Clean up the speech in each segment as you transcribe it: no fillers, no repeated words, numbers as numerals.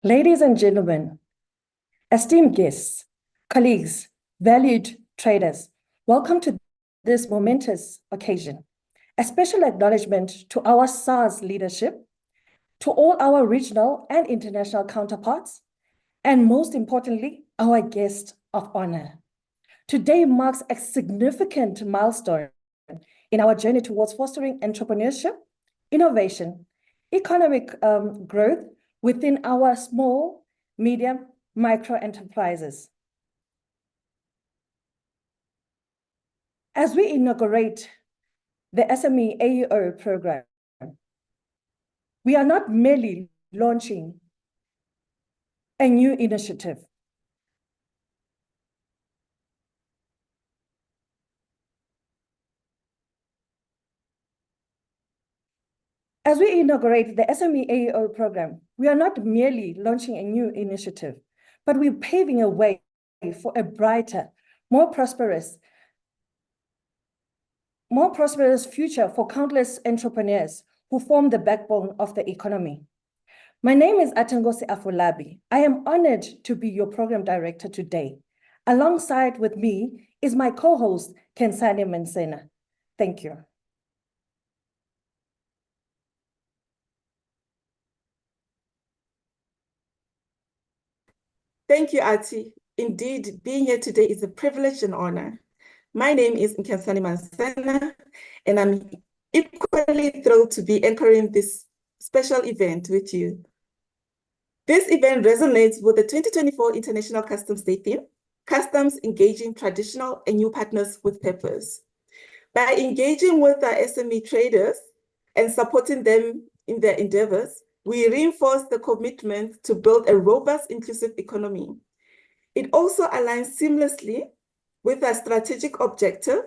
Ladies and gentlemen, esteemed guests, colleagues, valued traders, welcome to this momentous occasion. A special acknowledgement to our SARS leadership, to all our regional and international counterparts, and most importantly, our guest of honor. Today marks a significant milestone in our journey towards fostering entrepreneurship, innovation, economic growth within our small, medium, micro enterprises. As we inaugurate the SME AO program, we are not merely launching a new initiative. As we inaugurate the SME AO program, we are not merely launching a new initiative, but we're paving a way for a brighter, more prosperous future for countless entrepreneurs who form the backbone of the economy. My name is Atengosi Afolabi. I am honored to be your program director today. Alongside with me is my co-host, Kensani Mensena. Thank you. Thank you, Ati. Indeed, being here today is a privilege and honor. My name is Kensani Mensena, and I'm equally thrilled to be anchoring this special event with you. This event resonates with the 2024 International Customs Day theme, Customs Engaging Traditional and New Partners with Purpose. By engaging with our SME traders and supporting them in their endeavors, we reinforce the commitment to build a robust, inclusive economy. It also aligns seamlessly with our strategic objective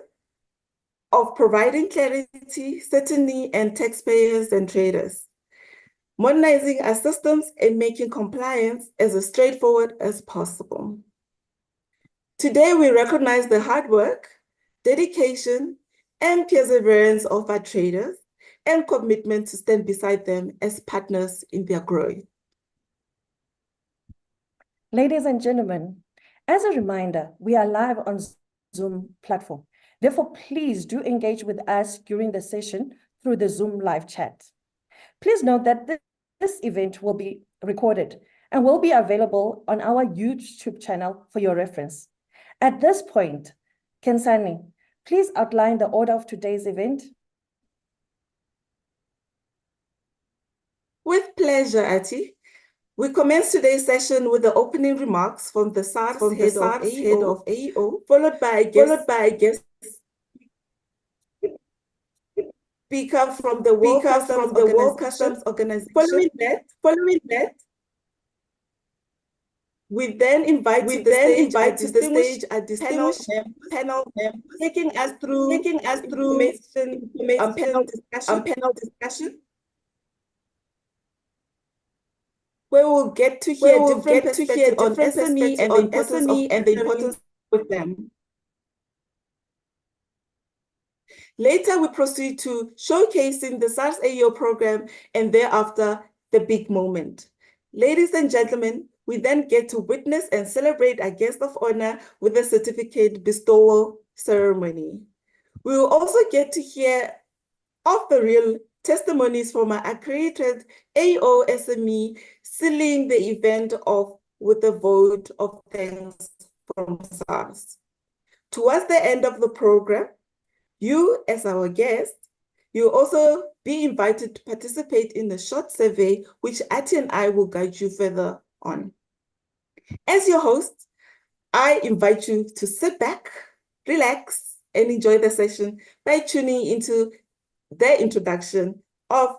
of providing clarity, certainty, and taxpayers and traders, modernizing our systems and making compliance as straightforward as possible. Today, we recognize the hard work, dedication, and perseverance of our traders and commitment to stand beside them as partners in their growth. Ladies and gentlemen, as a reminder, we are live on Zoom platform. Therefore, please do engage with us during the session through the Zoom live chat. Please note that this event will be recorded and will be available on our YouTube channel for your reference. At this point, Kensani, please outline the order of today's event. With pleasure, Ati. We commence today's session with the opening remarks from the SARS head of AO, followed by a guest speaker from the World Customs Organization. Following that, we then invite to the stage a distinguished panel members, taking us through panel discussion. Where we'll get to hear different perspectives on SME and the importance with them. Later, we proceed to showcasing the SARS AO program and thereafter the big moment. Ladies and gentlemen, we then get to witness and celebrate our guest of honor with a certificate bestowal ceremony. We will also get to hear of the real testimonies from our accredited AO SME, sealing the event off with a vote of thanks from SARS. Towards the end of the program, you, as our guest, you'll also be invited to participate in the short survey, which Ati and I will guide you further on. As your host, I invite you to sit back, relax, and enjoy the session by tuning into the introduction of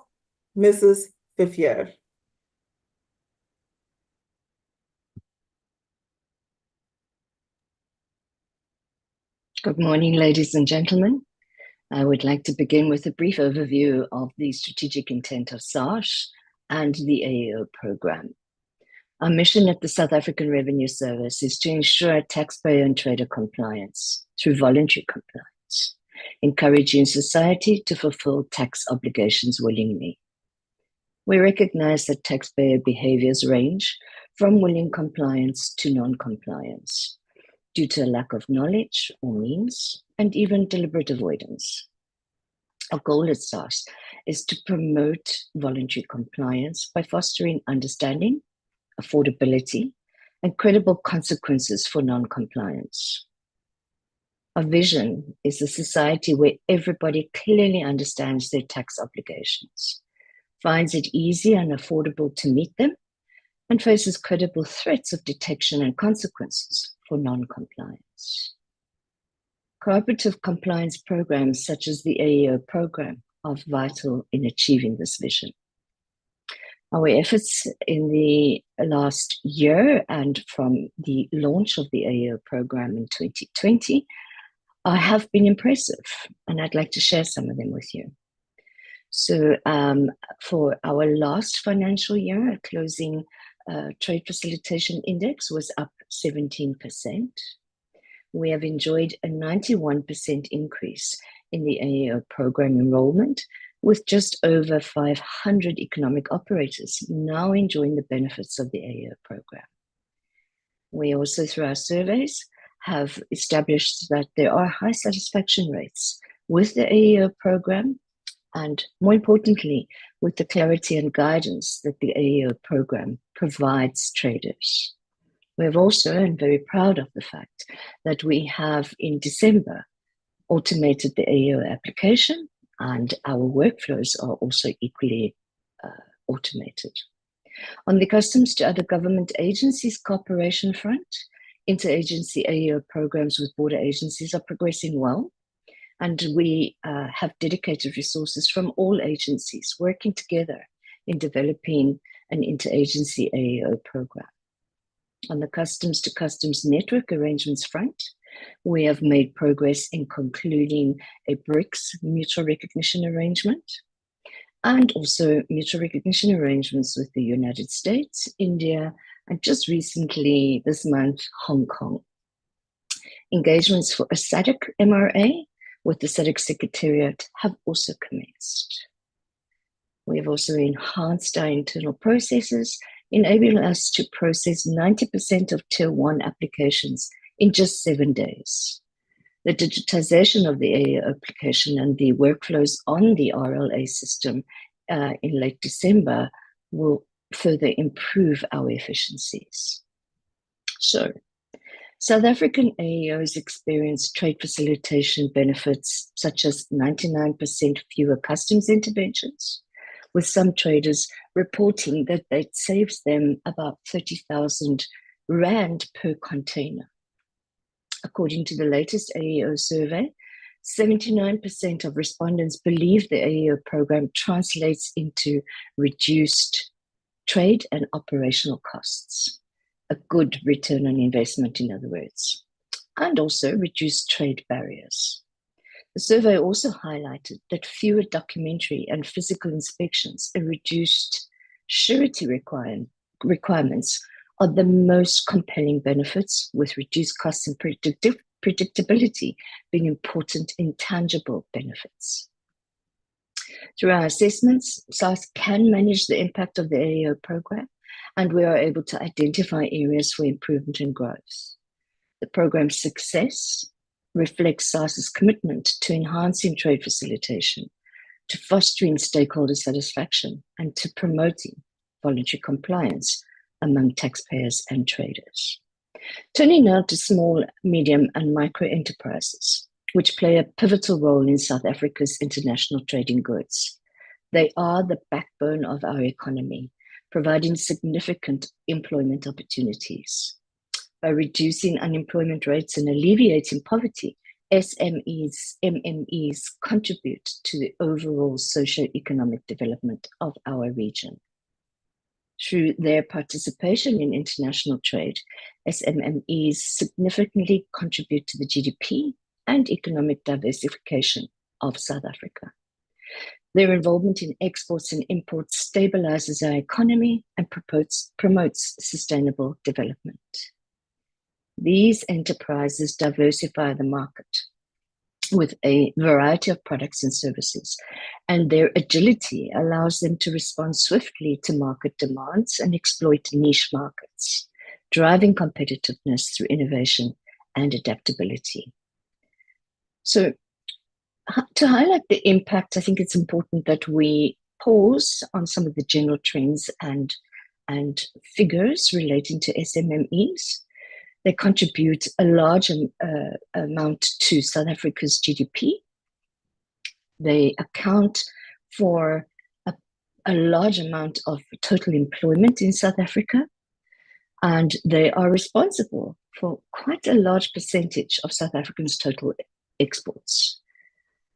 Mrs. Fifier. Good morning, ladies and gentlemen. I would like to begin with a brief overview of the strategic intent of SARS and the AO program. Our mission at the South African Revenue Service is to ensure taxpayer and trader compliance through voluntary compliance, encouraging society to fulfill tax obligations willingly. We recognize that taxpayer behaviors range from willing compliance to non-compliance due to a lack of knowledge or means, and even deliberate avoidance. Our goal at SARS is to promote voluntary compliance by fostering understanding, affordability, and credible consequences for non-compliance. Our vision is a society where everybody clearly understands their tax obligations, finds it easy and affordable to meet them, and faces credible threats of detection and consequences for non-compliance. Cooperative compliance programs such as the AEO program are vital in achieving this vision. Our efforts in the last year and from the launch of the AEO program in 2020 have been impressive, and I'd like to share some of them with you. So for our last financial year, a closing trade facilitation index was up 17%. We have enjoyed a 91% increase in the AEO program enrollment, with just over 500 economic operators now enjoying the benefits of the AEO program. We also, through our surveys, have established that there are high satisfaction rates with the AEO program, and more importantly, with the clarity and guidance that the AEO program provides traders. We have also, and very proud of the fact, that we have in December automated the AEO application, and our workflows are also equally automated. On the customs to other government agencies cooperation front, interagency AEO programs with border agencies are progressing well, and we have dedicated resources from all agencies working together in developing an interagency AEO program. On the customs to customs network arrangements front, we have made progress in concluding a BRICS mutual recognition arrangement, and also mutual recognition arrangements with the United States, India, and just recently this month, Hong Kong. Engagements for a SADC MRA with the SADC Secretariat have also commenced. We have also enhanced our internal processes, enabling us to process 90% of Tier 1 applications in just 7 days. The digitization of the AEO application and the workflows on the RLA system in late December will further improve our efficiencies. So, South African AEOs experienced trade facilitation benefits such as 99% fewer customs interventions, with some traders reporting that it saves them about 30,000 Rand per container. According to the latest AEO survey, 79% of respondents believe the AEO program translates into reduced trade and operational costs, a good return on investment, in other words, and also reduced trade barriers. The survey also highlighted that fewer documentary and physical inspections and reduced surety requirements are the most compelling benefits, with reduced costs and predictability being important intangible benefits. Through our assessments, SARS can manage the impact of the AEO program, and we are able to identify areas for improvement and growth. The program's success reflects SARS's commitment to enhancing trade facilitation, to fostering stakeholder satisfaction, and to promoting voluntary compliance among taxpayers and traders. Turning now to small, medium, and micro enterprises, which play a pivotal role in South Africa's international trade in goods. They are the backbone of our economy, providing significant employment opportunities. By reducing unemployment rates and alleviating poverty, MMEs contribute to the overall socio-economic development of our region. Through their participation in international trade, SMMEs significantly contribute to the GDP and economic diversification of South Africa. Their involvement in exports and imports stabilizes our economy and promotes sustainable development. These enterprises diversify the market with a variety of products and services, and their agility allows them to respond swiftly to market demands and exploit niche markets, driving competitiveness through innovation and adaptability. So, to highlight the impact, I think it's important that we pause on some of the general trends and figures relating to SMMEs. They contribute a large amount to South Africa's GDP. They account for a large amount of total employment in South Africa, and they are responsible for quite a large percentage of South Africans' total exports.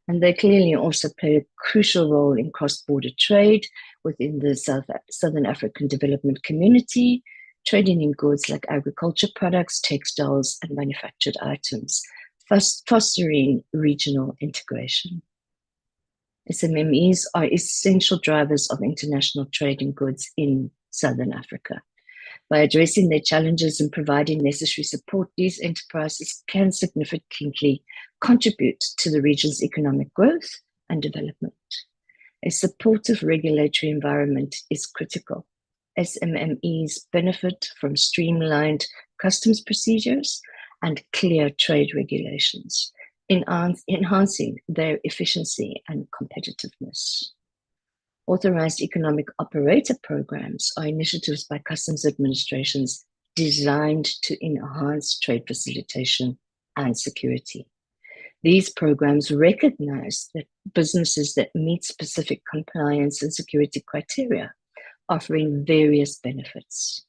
And they clearly also play a crucial role in cross-border trade within the Southern African Development Community, trading in goods like agriculture products, textiles, and manufactured items, fostering regional integration. SMMEs are essential drivers of international trade in goods in Southern Africa. By addressing their challenges and providing necessary support, these enterprises can significantly contribute to the region's economic growth and development. A supportive regulatory environment is critical. SMMEs benefit from streamlined customs procedures and clear trade regulations, enhancing their efficiency and competitiveness. Authorized economic operator programs are initiatives by customs administrations designed to enhance trade facilitation and security. These programs recognize that businesses that meet specific compliance and security criteria, offering various benefits.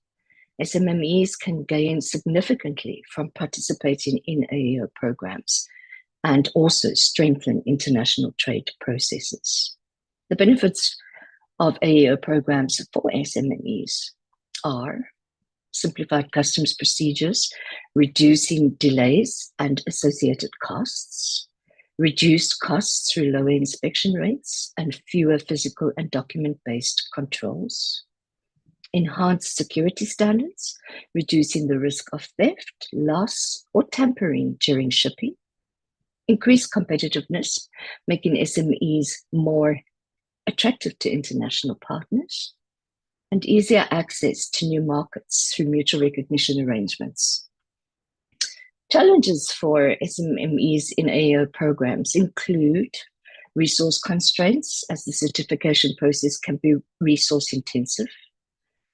SMMEs can gain significantly from participating in AEO programs and also strengthen international trade processes. The benefits of AEO programs for SMMEs are simplified customs procedures, reducing delays and associated costs, reduced costs through lower inspection rates and fewer physical and document-based controls, enhanced security standards, reducing the risk of theft, loss, or tampering during shipping, increased competitiveness, making SMEs more attractive to international partners, and easier access to new markets through mutual recognition arrangements. Challenges for SMMEs in AEO programs include resource constraints, as the certification process can be resource intensive,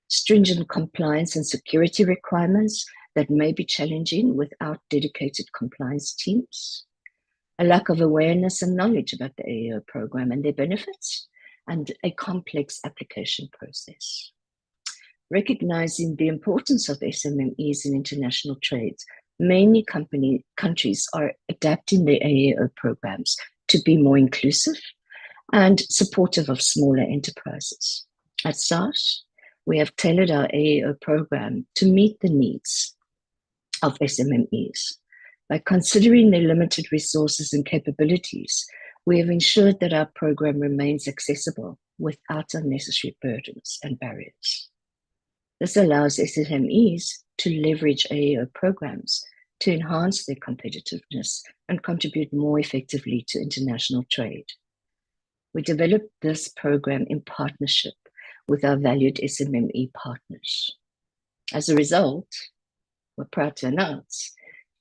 stringent compliance and security requirements that may be challenging without dedicated compliance teams, a lack of awareness and knowledge about the AEO program and their benefits, and a complex application process. Recognizing the importance of SMMEs in international trade, many countries are adapting their AEO programs to be more inclusive and supportive of smaller enterprises. At SARS, we have tailored our AEO program to meet the needs of SMMEs. By considering their limited resources and capabilities, we have ensured that our program remains accessible without unnecessary burdens and barriers. This allows SMEs to leverage AEO programs to enhance their competitiveness and contribute more effectively to international trade. We developed this program in partnership with our valued SMME partners. As a result, we're proud to announce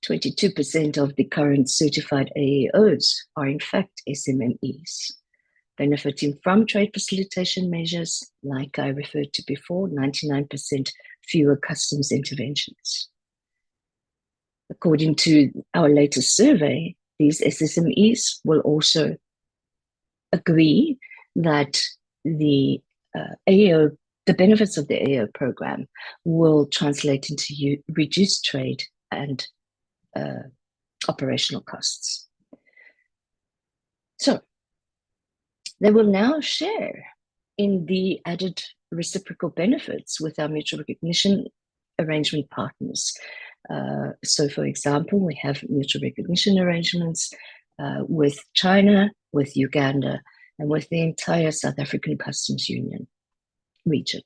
22% of the current certified AEOs are in fact SMMEs, benefiting from trade facilitation measures like I referred to before, 99% fewer customs interventions. According to our latest survey, these SMEs will also agree that the benefits of the AEO program will translate into reduced trade and operational costs. So they will now share in the added reciprocal benefits with our mutual recognition arrangement partners. So for example, we have mutual recognition arrangements with China, with Uganda, and with the entire South African Customs Union region.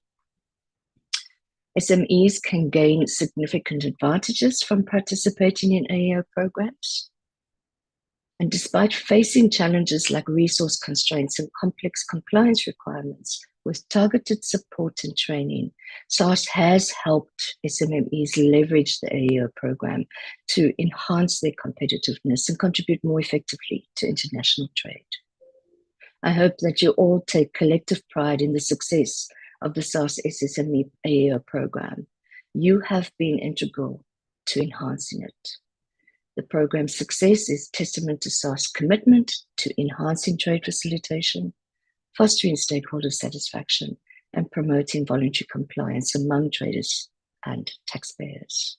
SMEs can gain significant advantages from participating in AEO programs. And despite facing challenges like resource constraints and complex compliance requirements, with targeted support and training, SARS has helped SMMEs leverage the AEO program to enhance their competitiveness and contribute more effectively to international trade. I hope that you all take collective pride in the success of the SARS SSME AEO program. You have been integral to enhancing it. The program's success is testament to SARS' commitment to enhancing trade facilitation, fostering stakeholder satisfaction, and promoting voluntary compliance among traders and taxpayers.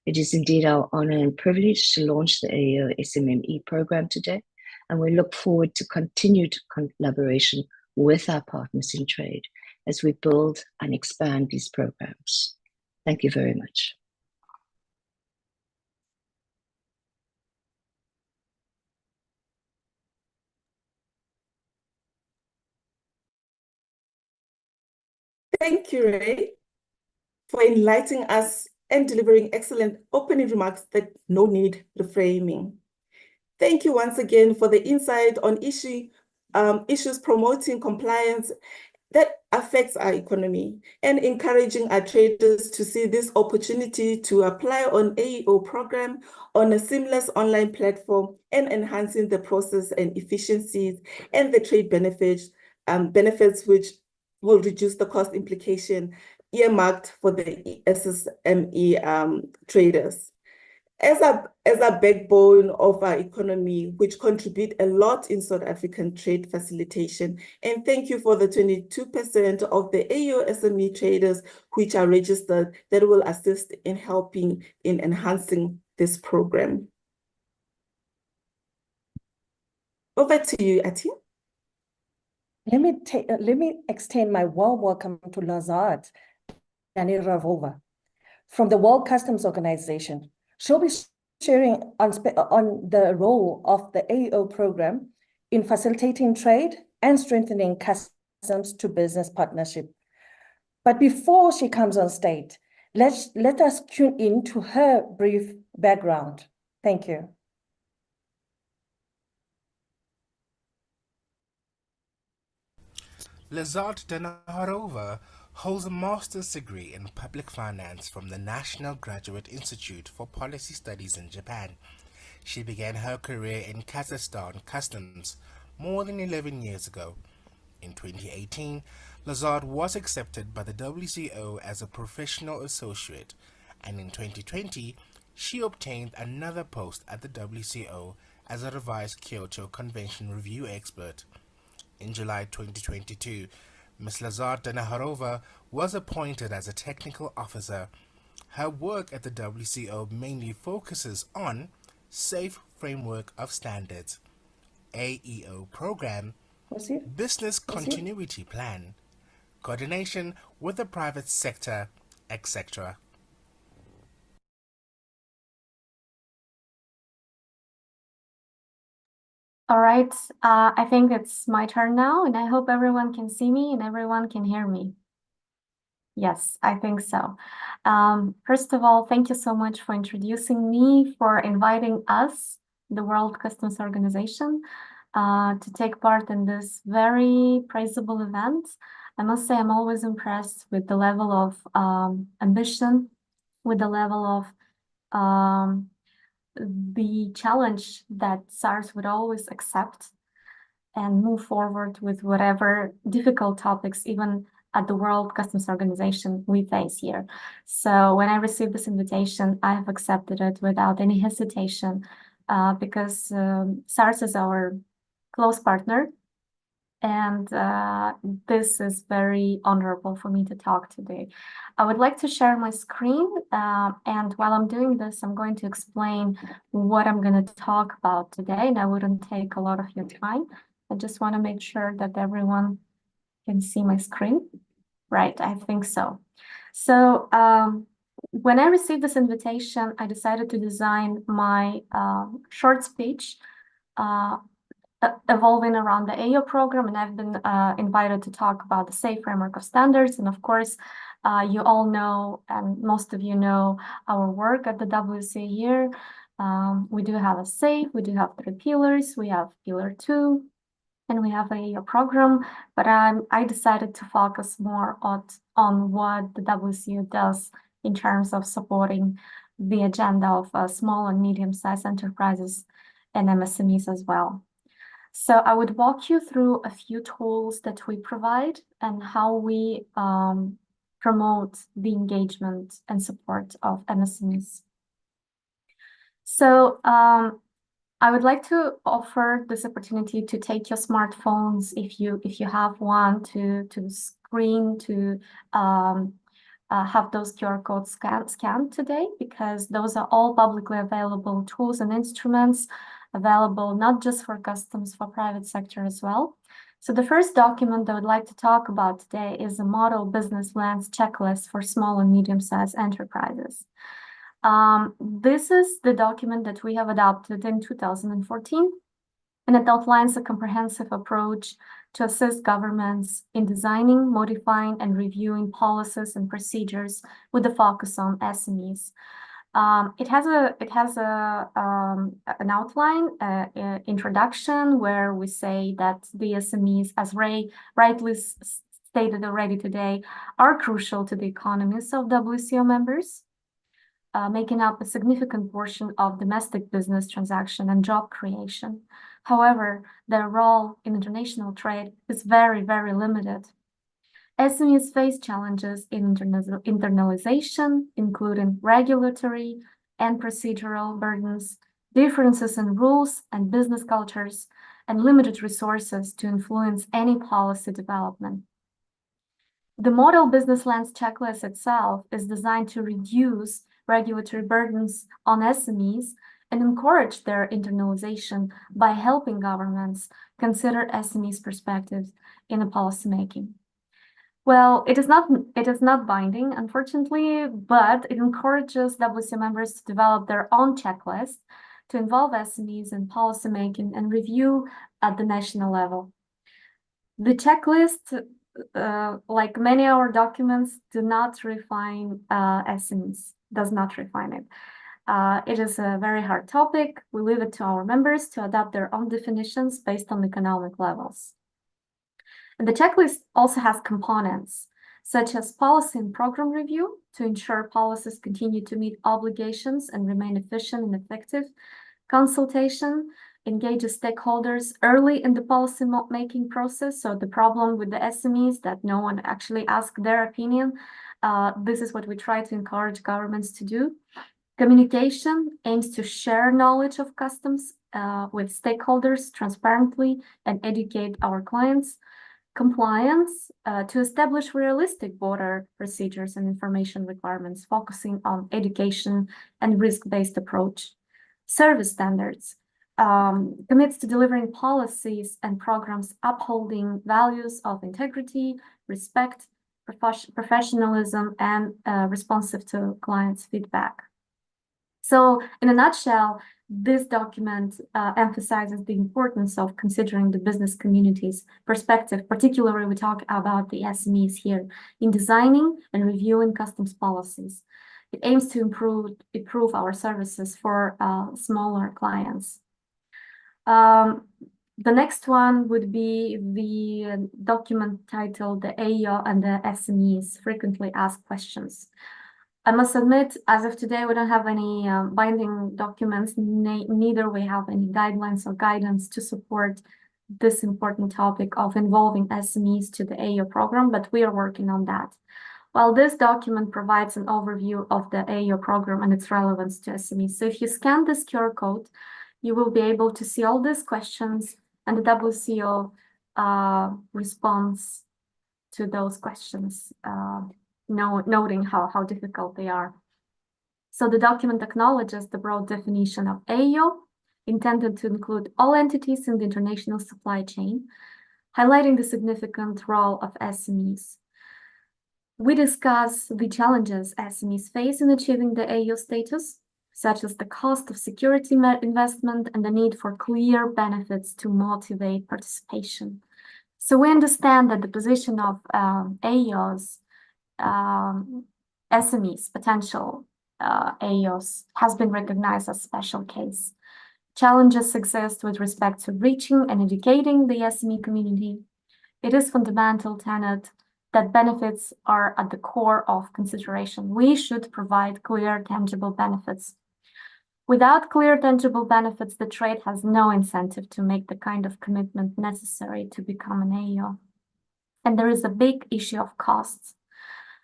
It is indeed our honor and privilege to launch the AO SMME program today, and we look forward to continued collaboration with our partners in trade as we build and expand these programs. Thank you very much. Thank you, Ray, for enlightening us and delivering excellent opening remarks that no need reframing. Thank you once again for the insight on issues promoting compliance that affects our economy and encouraging our traders to see this opportunity to apply on AEO program on a seamless online platform and enhancing the process and efficiencies and the trade benefits which will reduce the cost implication earmarked for the SSME traders. As a backbone of our economy, which contribute a lot in South African trade facilitation. And thank you for the 22% of the AO SME traders which are registered that will assist in helping in enhancing this program. Over to you, Ati. Let me extend my warm welcome to Lazard Daniravova from the World Customs Organization. She'll be sharing on the role of the AEO program in facilitating trade and strengthening customs to business partnership. But before she comes on stage, let us tune in to her brief background. Thank you. Lazard Danaharova holds a master's degree in public finance from the National Graduate Institute for Policy Studies in Japan. She began her career in Kazakhstan customs more than 11 years ago. In 2018, Lazard was accepted by the WCO as a professional associate, and in 2020, she obtained another post at the WCO as a revised Kyoto Convention review expert. In July 2022, Ms. Lazard Danaharova was appointed as a technical officer. Her work at the WCO mainly focuses on Safe Framework of Standards, AEO Program, Business Continuity Plan, coordination with the private sector, etc. All right, I think it's my turn now, and I hope everyone can see me and everyone can hear me. Yes, I think so. First of all, thank you so much for introducing me, for inviting us, the World Customs Organization, to take part in this very praisable event. I must say I'm always impressed with the level of ambition, with the level of the challenge that SARS would always accept and move forward with whatever difficult topics, even at the World Customs Organization, we face here. So when I received this invitation, I have accepted it without any hesitation because SARS is our close partner. And this is very honorable for me to talk today. I would like to share my screen, and while I'm doing this, I'm going to explain what I'm going to talk about today, and I wouldn't take a lot of your time. I just want to make sure that everyone can see my screen. Right, I think so. So when I received this invitation, I decided to design my short speech evolving around the AO program, and I've been invited to talk about the Safe Framework of Standards. And of course, you all know, and most of you know, our work at the WCA here. We do have a SAFE, we do have 3 pillars, we have pillar 2, and we have a program, but I decided to focus more on what the WCO does in terms of supporting the agenda of small and medium-sized enterprises and MSMEs as well. So I would walk you through a few tools that we provide and how we promote the engagement and support of MSMEs. So I would like to offer this opportunity to take your smartphones, if you have one, to screen, to have those QR codes scanned today, because those are all publicly available tools and instruments available not just for customs, for private sector as well. So the first document I would like to talk about today is a model business lens checklist for small and medium-sized enterprises. This is the document that we have adopted in 2014, and it outlines a comprehensive approach to assist governments in designing, modifying, and reviewing policies and procedures with a focus on SMEs. It has an outline, introduction, where we say that the SMEs, as Ray rightly stated already today, are crucial to the economies of WCO members, making up a significant portion of domestic business transaction and job creation. However, their role in international trade is very, very limited. SMEs face challenges in internalization, including regulatory and procedural burdens, differences in rules and business cultures, and limited resources to influence any policy development. The Model Business Lens Checklist itself is designed to reduce regulatory burdens on SMEs and encourage their internalization by helping governments consider SMEs' perspectives in the policymaking. Well, it is not binding, unfortunately, but it encourages WCO members to develop their own checklist to involve SMEs in policymaking and review at the national level. The checklist, like many of our documents, do not refine SMEs, does not refine it. It is a very hard topic. We leave it to our members to adapt their own definitions based on economic levels. And the checklist also has components, such as policy and program review to ensure policies continue to meet obligations and remain efficient and effective, consultation, engages stakeholders early in the policy making process. So the problem with the SMEs that no one actually asks their opinion. This is what we try to encourage governments to do. Communication aims to share knowledge of customs with stakeholders transparently and educate our clients. Compliance to establish realistic border procedures and information requirements, focusing on education and risk-based approach. Service standards commits to delivering policies and programs upholding values of integrity, respect, professionalism, and responsive to clients' feedback. So in a nutshell, this document emphasizes the importance of considering the business community's perspective, particularly we talk about the SMEs here, in designing and reviewing customs policies. It aims to improve our services for smaller clients. The next one would be the document titled The AO and the SMEs Frequently Asked Questions. I must admit, as of today, we don't have any binding documents, neither we have any guidelines or guidance to support this important topic of involving SMEs to the AO program, but we are working on that. While this document provides an overview of the AO program and its relevance to SMEs. So if you scan this QR code, you will be able to see all these questions and the WCO response to those questions. Noting how difficult they are. So the document acknowledges the broad definition of AO, intended to include all entities in the international supply chain, highlighting the significant role of SMEs. We discuss the challenges SMEs face in achieving the AO status, such as the cost of security investment and the need for clear benefits to motivate participation. So we understand that the position of AOs SMEs potential AOs has been recognized as special case. Challenges exist with respect to reaching and educating the SME community. It is fundamental tenet that benefits are at the core of consideration. We should provide clear, tangible benefits. Without clear, tangible benefits, the trade has no incentive to make the kind of commitment necessary to become an AO. And there is a big issue of costs.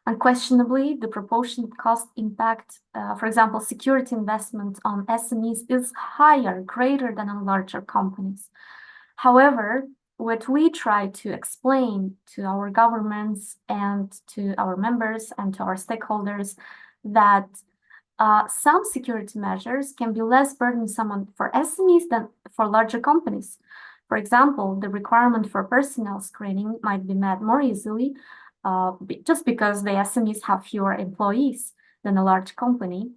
Unquestionably, the proportionate cost impact, for example, security investment on SMEs is higher, greater than on larger companies. However, what we try to explain to our governments and to our members and to our stakeholders that some security measures can be less burdensome for SMEs than for larger companies. For example, the requirement for personnel screening might be met more easily just because the SMEs have fewer employees than a large company.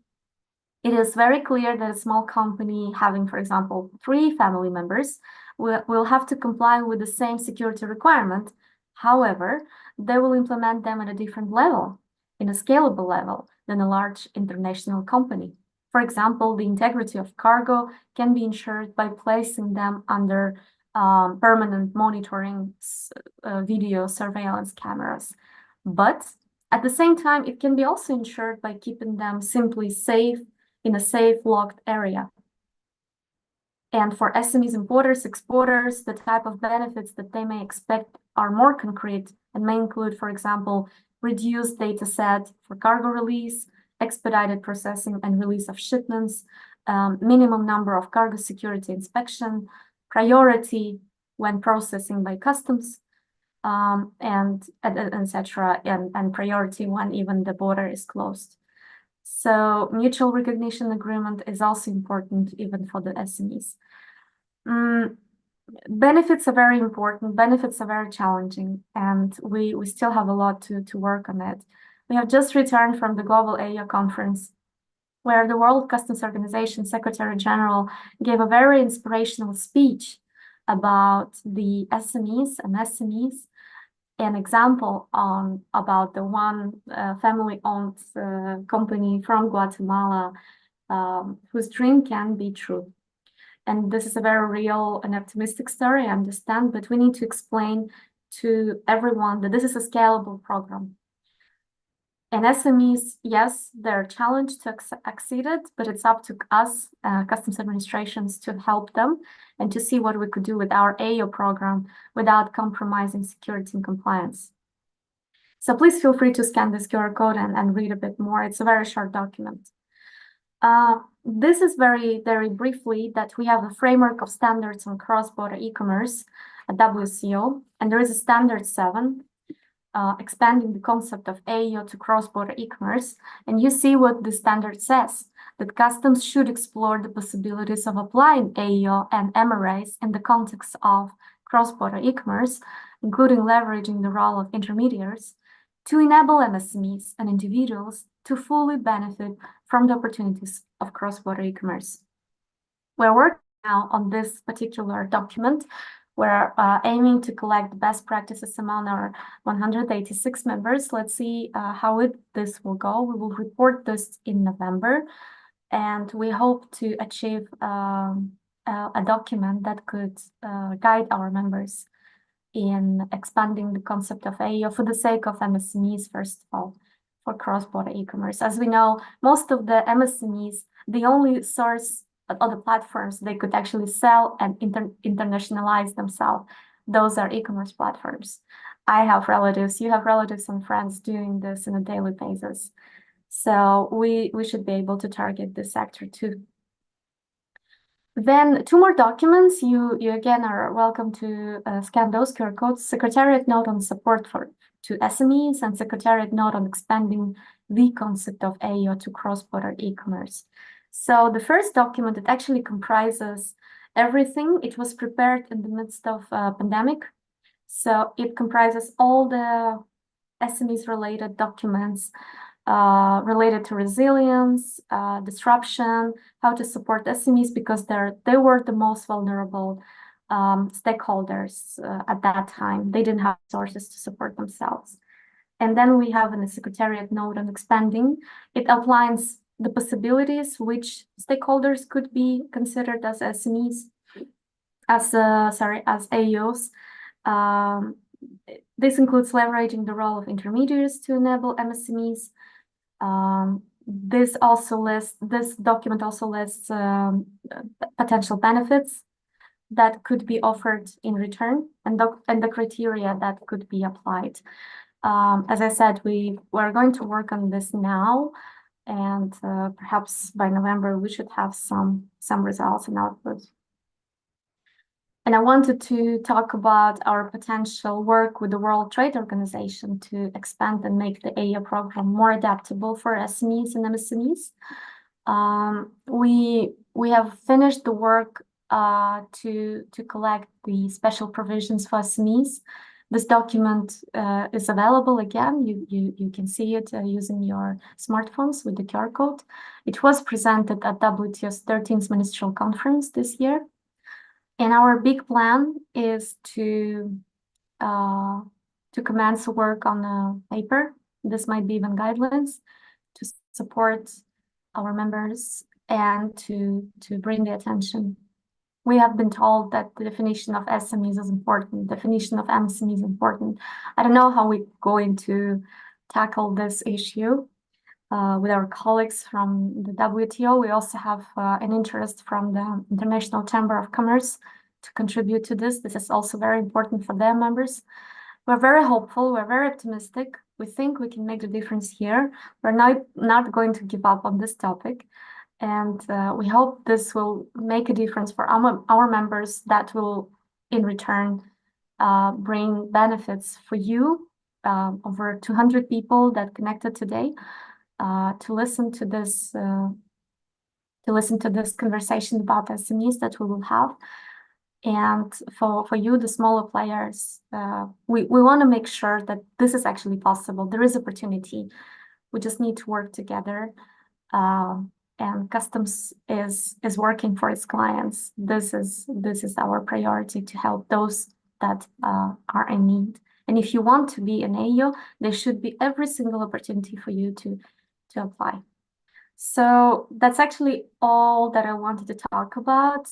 It is very clear that a small company having, for example, 3 family members will have to comply with the same security requirement. However, they will implement them at a different level, in a scalable level, than a large international company. For example, the integrity of cargo can be ensured by placing them under permanent monitoring video surveillance cameras. But at the same time, it can be also ensured by keeping them simply safe in a safe, locked area. And for SMEs, importers, exporters, the type of benefits that they may expect are more concrete and may include, for example, reduced data set for cargo release, expedited processing and release of shipments, minimum number of cargo security inspection, priority when processing by customs, and etc., and priority when even the border is closed. So mutual recognition agreement is also important even for the SMEs. Benefits are very important, benefits are very challenging, and we still have a lot to work on it. We have just returned from the Global AO Conference, where the World Customs Organization Secretary General gave a very inspirational speech about the SMEs and SMEs, an example about the one family-owned company from Guatemala whose dream can be true. And this is a very real and optimistic story, I understand, but we need to explain to everyone that this is a scalable program. And SMEs, yes, they're challenged to exceed it, but it's up to us, customs administrations, to help them and to see what we could do with our AO program without compromising security and compliance. So please feel free to scan this QR code and read a bit more. It's a very short document. This is very briefly that we have a framework of standards on cross-border e-commerce, a WCO, and there is a standard 7, expanding the concept of AO to cross-border e-commerce. And you see what the standard says, that customs should explore the possibilities of applying AO and MRAs in the context of cross-border e-commerce, including leveraging the role of intermediaries, to enable MSMEs and individuals to fully benefit from the opportunities of cross-border e-commerce. We're working now on this particular document. We're aiming to collect best practices among our 186 members. Let's see how this will go. We will report this in November, and we hope to achieve a document that could guide our members in expanding the concept of AO for the sake of MSMEs, first of all, for cross-border e-commerce. As we know, most of the MSMEs, the only source of the platforms they could actually sell and internationalize themselves, those are e-commerce platforms. I have relatives, you have relatives and friends doing this on a daily basis. So we should be able to target this sector too. Then 2 more documents. You again are welcome to scan those QR codes. Secretariat note on support to SMEs and Secretariat note on expanding the concept of AO to cross-border e-commerce. So the first document, it actually comprises everything. It was prepared in the midst of a pandemic. So it comprises all the SMEs related documents related to resilience, disruption, how to support SMEs because they were the most vulnerable stakeholders at that time. They didn't have resources to support themselves. And then we have in the Secretariat note on expanding. It outlines the possibilities which stakeholders could be considered as SMEs, as AOs. This includes leveraging the role of intermediaries to enable MSMEs. This document also lists potential benefits that could be offered in return and the criteria that could be applied. As I said, we're going to work on this now, and perhaps by November we should have some results and outputs. And I wanted to talk about our potential work with the World Trade Organization to expand and make the AO program more adaptable for SMEs and MSMEs. We have finished the work to collect the special provisions for SMEs. This document is available again. You can see it using your smartphones with the QR code. It was presented at WTO's 13th Ministerial Conference this year. And our big plan is to commence work on a paper. This might be even guidelines to support our members and to bring the attention. We have been told that the definition of SMEs is important, definition of MSME is important. I don't know how we're going to tackle this issue with our colleagues from the WTO. We also have an interest from the International Chamber of Commerce to contribute to this. This is also very important for their members. We're very hopeful, we're very optimistic. We think we can make the difference here. We're not going to give up on this topic. And we hope this will make a difference for our members that will, in return, bring benefits for you, over 200 people that connected today, to listen to this conversation about SMEs that we will have. And for you, the smaller players, we want to make sure that this is actually possible. There is opportunity. We just need to work together. And Customs is working for its clients. This is our priority, to help those that are in need. And if you want to be an AO, there should be every single opportunity for you to apply. So that's actually all that I wanted to talk about.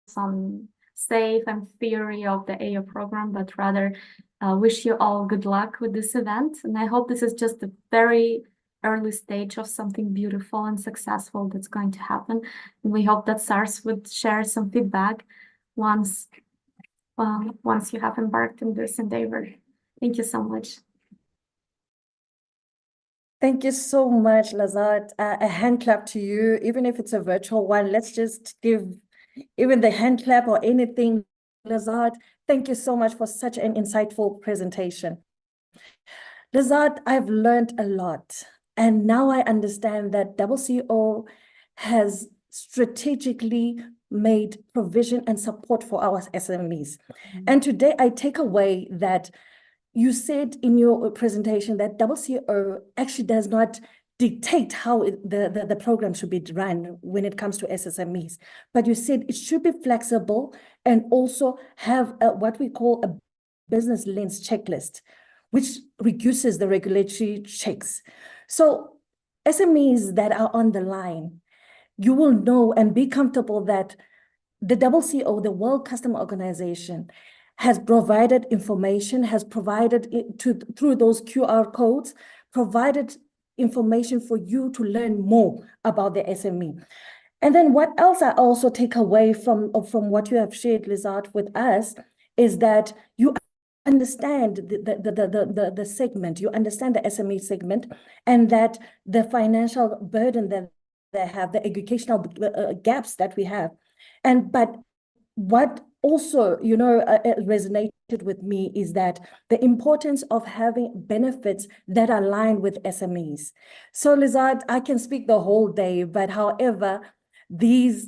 Some safe and theory of the AO program, but rather wish you all good luck with this event. And I hope this is just a very early stage of something beautiful and successful that's going to happen. And we hope that SARS would share some feedback once you have embarked in this endeavor. Thank you so much. Thank you so much, Lazat. A hand clap to you, even if it's a virtual one. Let's just give even the hand clap or anything. Lazat, thank you so much for such an insightful presentation. Lazat, I've learned a lot. And now I understand that WCO has strategically made provision and support for our SMEs. Mm-hmm. And today I take away that you said in your presentation that WCO actually does not dictate how the program should be run when it comes to SMEs. But you said it should be flexible and also have what we call a business lens checklist, which reduces the regulatory checks. So SMEs that are on the line, you will know and be comfortable that the WCO, the World Customs Organization, has provided information, has provided it through those QR codes, provided information for you to learn more about the SME. And then what else I also take away from what you have shared, Lizard, with us, is that you understand the segment, you understand the SME segment, and that the financial burden that they have, the educational gaps that we have. But what also, resonated with me is that the importance of having benefits that align with SMEs. So Lizard, I can speak the whole day, but however, this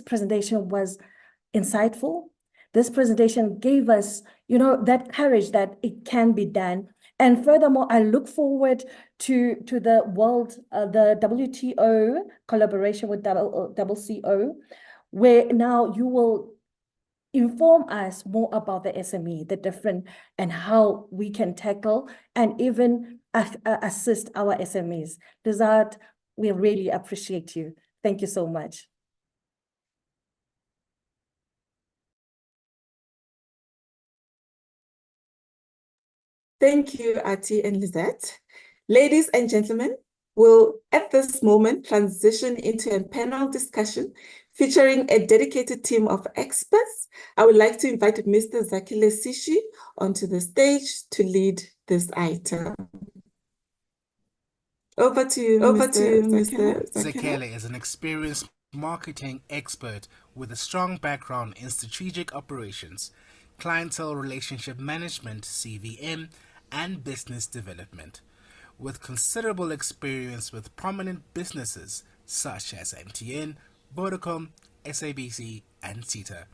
presentation was insightful. This presentation gave us, that courage that it can be done. And furthermore, I look forward to the the WTO collaboration with WCO, where now you will inform us more about the SME, the different, and how we can tackle and even assist our SMEs. Desart, we really appreciate you. Thank you so much. Thank you, Ati and Lizette. Ladies and gentlemen, we'll at this moment transition into a panel discussion featuring a dedicated team of experts. I would like to invite Mr. Zakhele Sishi onto the stage to lead this item. Over to you, Mr. Zakhele is an experienced marketing expert with a strong background in strategic operations, clientele relationship management, CVM, and business development. With considerable experience with prominent businesses such as MTN, Vodacom, SABC, and SETA.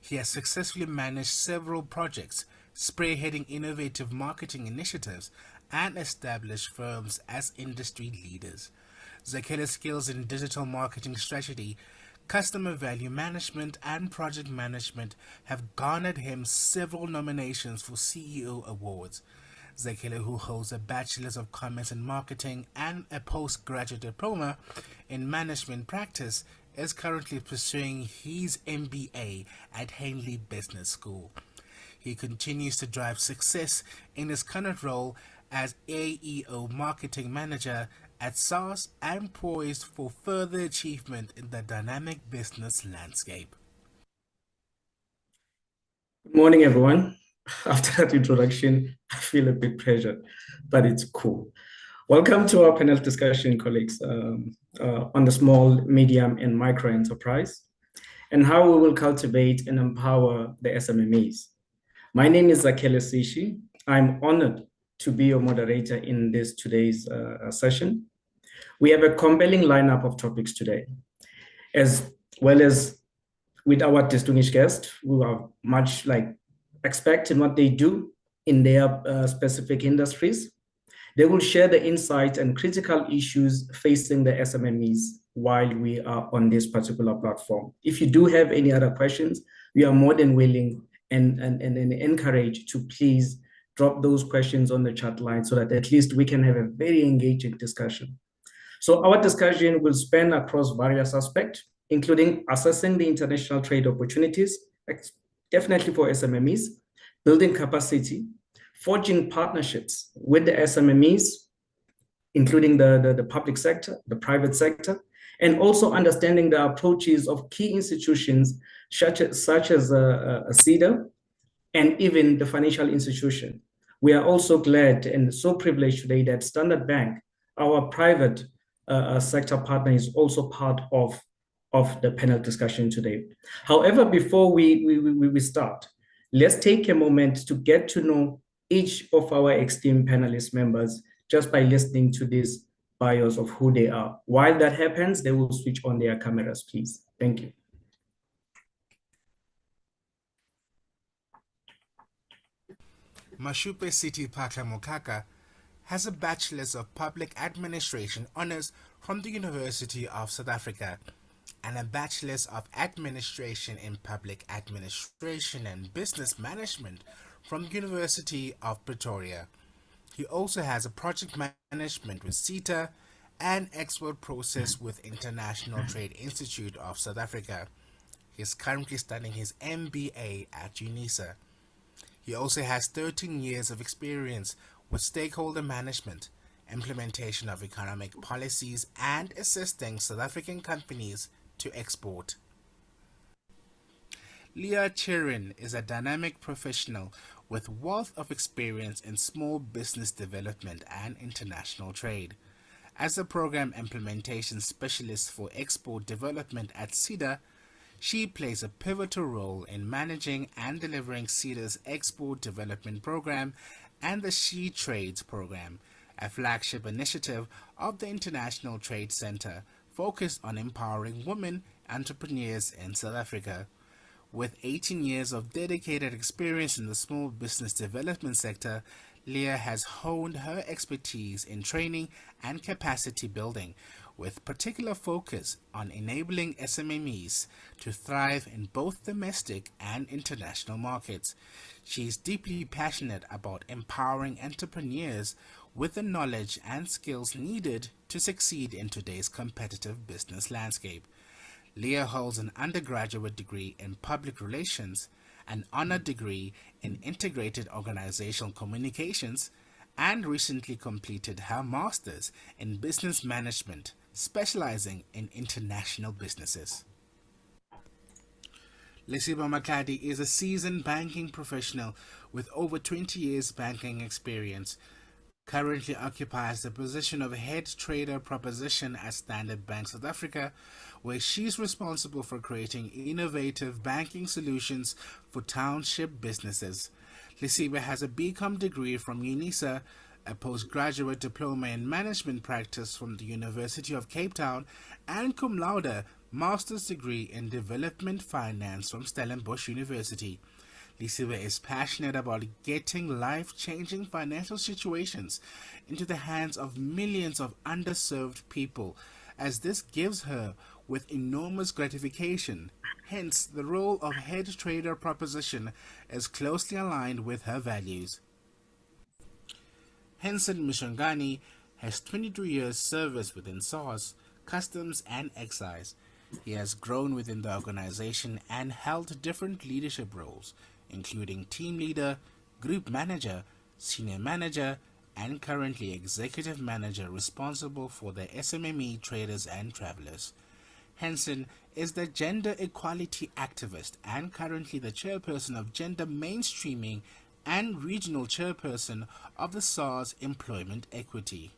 He has successfully managed several projects, spearheading innovative marketing initiatives, and established firms as industry leaders. Zakhele's skills in digital marketing strategy, customer value management, and project management have garnered him several nominations for CEO awards. Zakhele, who holds a Bachelor's of Commerce in Marketing and a postgraduate diploma in management practice, is currently pursuing his MBA at Henley Business School. He continues to drive success in his current role as AEO Marketing Manager at SARS and poised for further achievement in the dynamic business landscape. Good morning, everyone. After that introduction, I feel a bit pressured, but it's cool. Welcome to our panel discussion, colleagues, on the small, medium, and micro enterprise, and how we will cultivate and empower the SMMEs. My name is Zakhele Sishi. I'm honored to be your moderator in today's session. We have a compelling lineup of topics today, as well as with our distinguished guests who are much expert in what they do in their specific industries. They will share the insights and critical issues facing the SMMEs while we are on this particular platform. If you do have any other questions, we are more than willing and encouraged to please drop those questions on the chat line so that at least we can have a very engaging discussion. So our discussion will span across various aspects, including assessing the international trade opportunities, definitely for SMMEs, building capacity, forging partnerships with the SMMEs, including the public sector, the private sector, and also understanding the approaches of key institutions such as SETA and even the financial institution. We are also glad and so privileged today that Standard Bank, our private sector partner, is also part of the panel discussion today. However, before we start, let's take a moment to get to know each of our esteemed panelist members just by listening to these bios of who they are. While that happens, they will switch on their cameras, please. Thank you. Mashupe Siti Pakla Mokaka has a Bachelor's of Public Administration Honours from the University of South Africa and a Bachelor's of Administration in Public Administration and Business Management from the University of Pretoria. He also has a Project Management with SETA and Export Process with International Trade Institute of South Africa. He is currently studying his MBA at UNISA. He also has 13 years of experience with stakeholder management, implementation of economic policies, and assisting South African companies to export. Leah Chirin is a dynamic professional with wealth of experience in small business development and international trade. As a program implementation specialist for export development at SETA, she plays a pivotal role in managing and delivering SETA's export development program and the She Trades program, a flagship initiative of the International Trade Centre focused on empowering women entrepreneurs in South Africa. With 18 years of dedicated experience in the small business development sector, Leah has honed her expertise in training and capacity building, with particular focus on enabling SMMEs to thrive in both domestic and international markets. She is deeply passionate about empowering entrepreneurs with the knowledge and skills needed to succeed in today's competitive business landscape. Leah holds an undergraduate degree in public relations, an honor degree in integrated organizational communications, and recently completed her master's in business management, specializing in international businesses. Lesiba Makadi is a seasoned banking professional with over 20 years banking experience. Currently occupies the position of head trader proposition at Standard Bank South Africa, where she's responsible for creating innovative banking solutions for township businesses. Lesiba has a BCom degree from UNISA, a postgraduate diploma in management practice from the University of Cape Town, and cum laude master's degree in development finance from Stellenbosch University. Lesiba is passionate about getting life-changing financial situations into the hands of millions of underserved people, as this gives her with enormous gratification. Hence, the role of head trader proposition is closely aligned with her values. Henson Mishongani has 22 years service within SARS, Customs and Excise. He has grown within the organization and held different leadership roles, including team leader, group manager, senior manager, and currently executive manager responsible for the SMME traders and travelers. Henson is the gender equality activist and currently the chairperson of gender mainstreaming and regional chairperson of the SARS Employment Equity.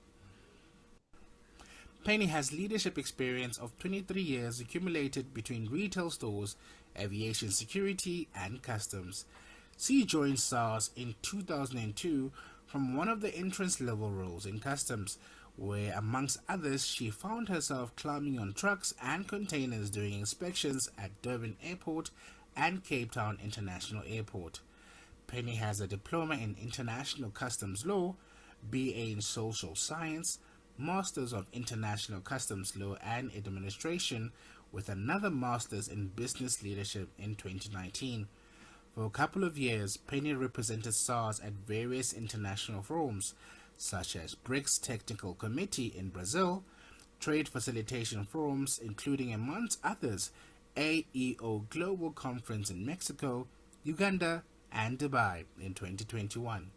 Penny has leadership experience of 23 years accumulated between retail stores, aviation security, and customs. She joined SARS in 2002 from one of the entrance level roles in customs, where amongst others she found herself climbing on trucks and containers during inspections at Durban Airport and Cape Town International Airport. Penny has a diploma in international customs law, BA in social science, Masters of International Customs Law and Administration, with another Masters in Business Leadership in 2019. For a couple of years, Penny represented SARS at various international forums, such as BRICS Technical Committee in Brazil, trade facilitation forums, including amongst others, AEO Global Conference in Mexico, Uganda, and Dubai in 2021.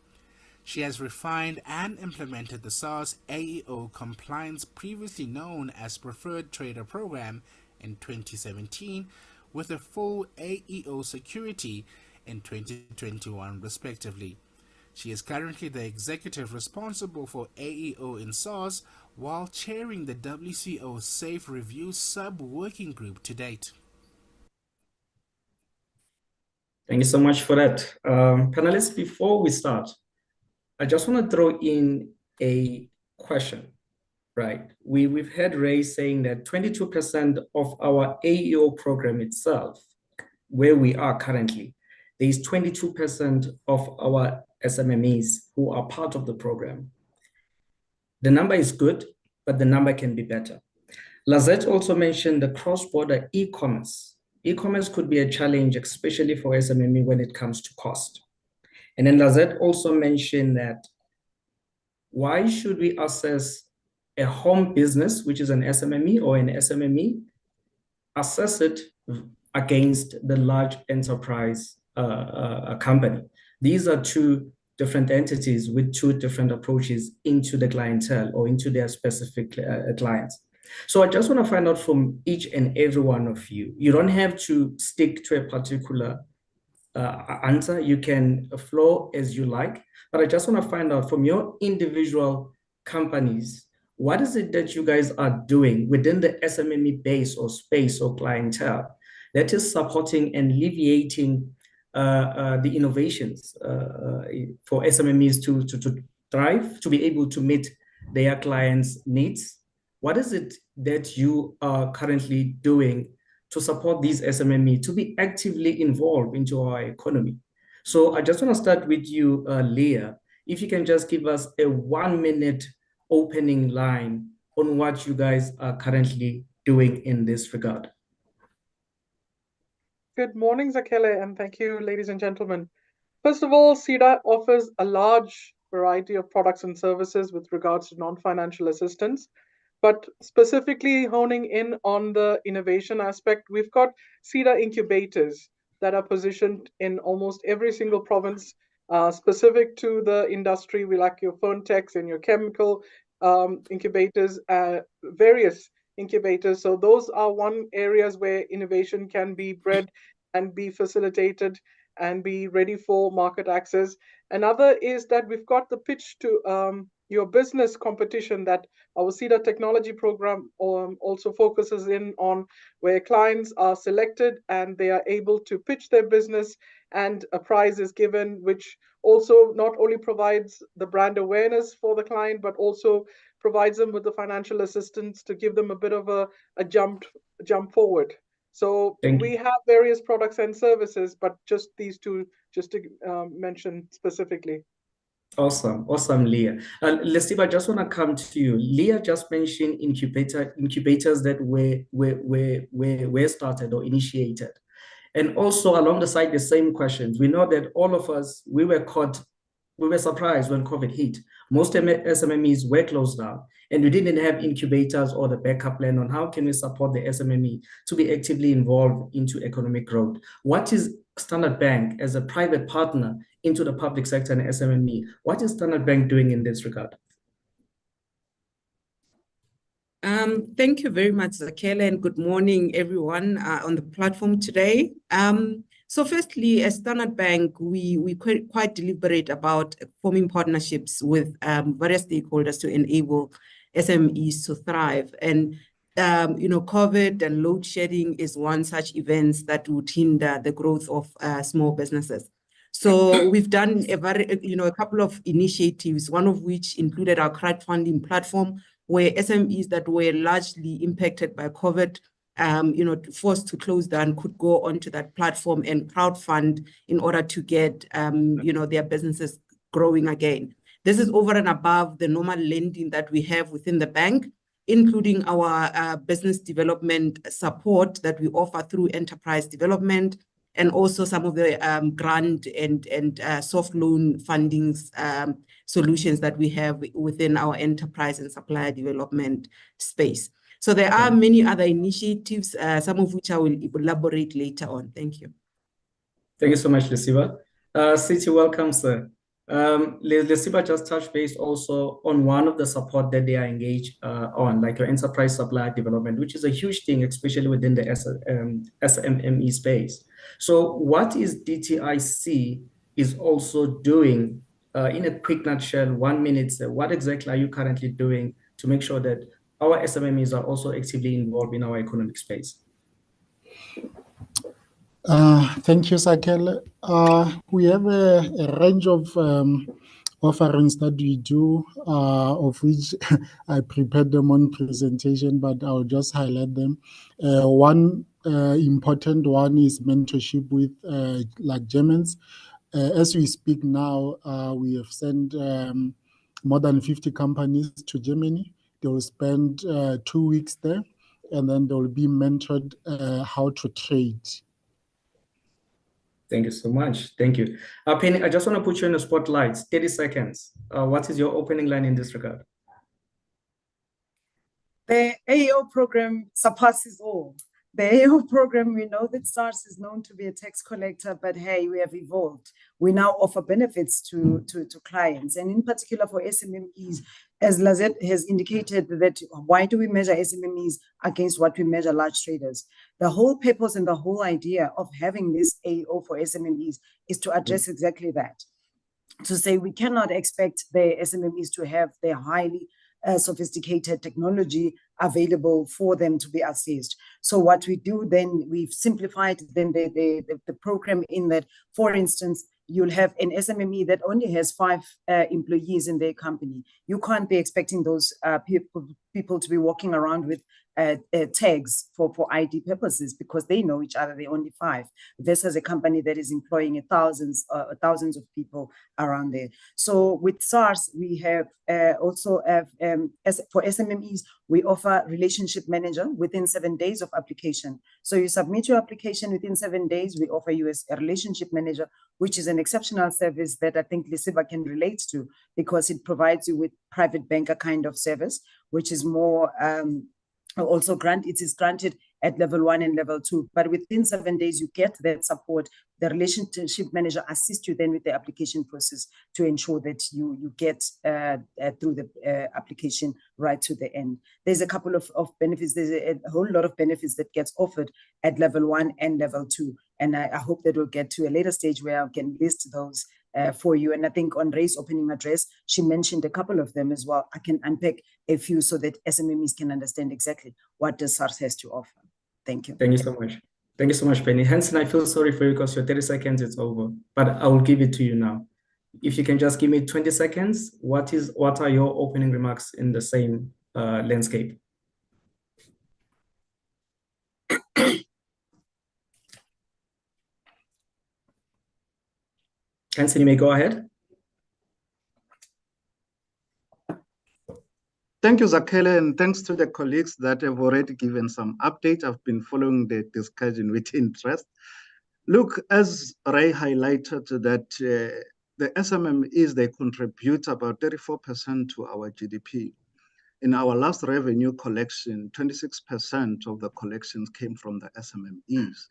She has refined and implemented the SARS AEO compliance, previously known as Preferred Trader Program, in 2017, with a full AEO security in 2021 respectively. She is currently the executive responsible for AEO in SARS while chairing the WCO Safe Review Sub-Working Group to date. Thank you so much for that. Panelists, before we start, I just want to throw in a question, right? We've heard Ray saying that 22% of our AEO program itself, where we are currently, there is 22% of our SMMEs who are part of the program. The number is good, but the number can be better. Lazette also mentioned the cross-border e-commerce. E-commerce could be a challenge, especially for SMME when it comes to cost. And then Lazette also mentioned that why should we assess a home business, which is an SMME or an SMME, assess it against the large enterprise company? These are two different entities with two different approaches into the clientele or into their specific clients. So I just want to find out from each and every one of you. You don't have to stick to a particular answer. You can flow as you like, but I just want to find out from your individual companies, what is it that you guys are doing within the SMME base or space or clientele that is supporting and alleviating the innovations for SMMEs to thrive, to be able to meet their clients' needs? What is it that you are currently doing to support these SMME to be actively involved into our economy? So I just want to start with you, Leah. If you can just give us a 1-minute opening line on what you guys are currently doing in this regard. Good morning, Zakele, and thank you, ladies and gentlemen. First of all, SEDA offers a large variety of products and services with regards to non-financial assistance, but specifically honing in on the innovation aspect, we've got SEDA incubators that are positioned in almost every single province, specific to the industry. We like your phone techs and your chemical incubators, various incubators. So those are one areas where innovation can be bred and be facilitated and be ready for market access. Another is that we've got the pitch to your business competition that our SEDA technology program also focuses in on, where clients are selected and they are able to pitch their business and a prize is given, which also not only provides the brand awareness for the client, but also provides them with the financial assistance to give them a bit of a jump forward. So we have various products and services, but just these two, just to mention specifically. Awesome, Leah. Lesiba, I just want to come to you. Leah just mentioned incubators that were started or initiated. And also along the side, the same questions. We know that all of us, we were surprised when COVID hit. Most SMMEs were closed down, and we didn't have incubators or the backup plan on how can we support the SMME to be actively involved into economic growth. What is Standard Bank as a private partner into the public sector and SMME? What is Standard Bank doing in this regard? Thank you very much, Zakele, and good morning, everyone on the platform today. So firstly, as Standard Bank, we quite deliberate about forming partnerships with various stakeholders to enable SMEs to thrive. And COVID and load shedding is one such event that would hinder the growth of small businesses. So we've done a couple of initiatives, one of which included our crowdfunding platform, where SMEs that were largely impacted by COVID, forced to close down, could go onto that platform and crowdfund in order to get, their businesses growing again. This is over and above the normal lending that we have within the bank, including our business development support that we offer through enterprise development, and also some of the grant and soft loan fundings solutions that we have within our enterprise and supplier development space. So there are many other initiatives, some of which I will elaborate later on. Thank you. Thank you so much, Lesiba. City, welcome, sir. Lesiba just touched base also on one of the support that they are engaged on, like your enterprise supplier development, which is a huge thing, especially within the SMME space. So what is DTIC is also doing, in a quick nutshell, 1 minute, what exactly are you currently doing to make sure that our SMMEs are also actively involved in our economic space? Thank you, Zakele. We have a range of offerings that we do, of which I prepared them on presentation, but I'll just highlight them. One important one is mentorship with like Germans. As we speak now, we have sent more than 50 companies to Germany. They will spend 2 weeks there, and then they will be mentored how to trade. Thank you so much. Thank you. Penny, I just want to put you in the spotlight. 30 seconds. What is your opening line in this regard? The AO program surpasses all. The AO program, we know that SARS is known to be a tax collector, but hey, we have evolved. We now offer benefits to clients, and in particular for SMMEs, as Lazette has indicated, that why do we measure SMMEs against what we measure large traders? The whole purpose and the whole idea of having this AO for SMMEs is to address exactly that. To say we cannot expect the SMMEs to have their highly sophisticated technology available for them to be assessed. So what we do then, we've simplified then the program in that, for instance, you'll have an SMME that only has 5 employees in their company. You can't be expecting those people to be walking around with tags for ID purposes because they know each other, they're only 5, versus a company that is employing thousands of people around there. So with SARS, we have also for SMMEs, we offer relationship manager within 7 days of application. So you submit your application within 7 days, we offer you a relationship manager, which is an exceptional service that I think Lisiba can relate to because it provides you with private banker kind of service, which is more also it is granted at level 1 and level 2, but within 7 days you get that support. The relationship manager assists you then with the application process to ensure that you get through the application right to the end. There's a couple of benefits. There's a whole lot of benefits that gets offered at level 1 and level 2, and I hope that we'll get to a later stage where I can list those for you. And I think on Ray's opening address, she mentioned a couple of them as well. I can unpack a few so that SMMEs can understand exactly what does SARS has to offer. Thank you. Thank you so much. Thank you so much, Penny. Hanson, I feel sorry for you because your 30 seconds is over, but I will give it to you now. If you can just give me 20 seconds, what are your opening remarks in the same landscape? Hanson, you may go ahead. Thank you, Zakhele, and thanks to the colleagues that have already given some update. I've been following the discussion with interest. Look, as Ray highlighted that the SMMEs, they contribute about 34% to our GDP. In our last revenue collection, 26% of the collections came from the SMMEs.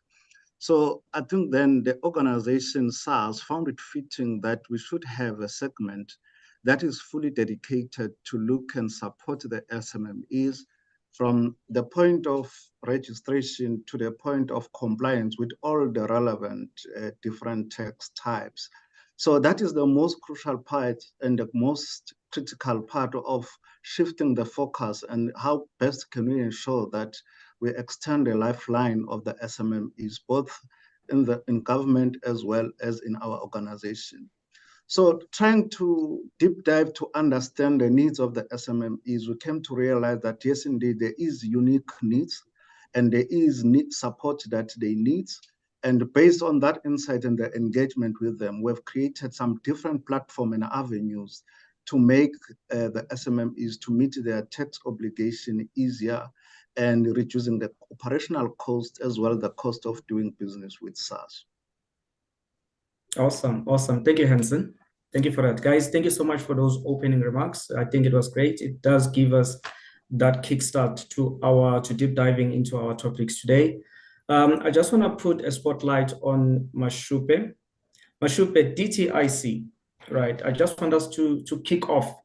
So I think then the organization SARS found it fitting that we should have a segment that is fully dedicated to look and support the SMMEs from the point of registration to the point of compliance with all the relevant different tax types. So that is the most crucial part and the most critical part of shifting the focus and how best can we ensure that we extend the lifeline of the SMMEs, both in government as well as in our organization. So trying to deep dive to understand the needs of the SMMEs, we came to realize that yes, indeed, there is unique needs and there is support that they need. And based on that insight and the engagement with them, we've created some different platforms and avenues to make the SMMEs to meet their tax obligation easier and reducing the operational cost as well as the cost of doing business with SARS. Awesome, awesome. Thank you, Hanson. Thank you for that. Guys, thank you so much for those opening remarks. I think it was great. It does give us that kickstart to deep diving into our topics today. I just want to put a spotlight on Mashupe. Mashupe, DTIC, right? I just want us to kick off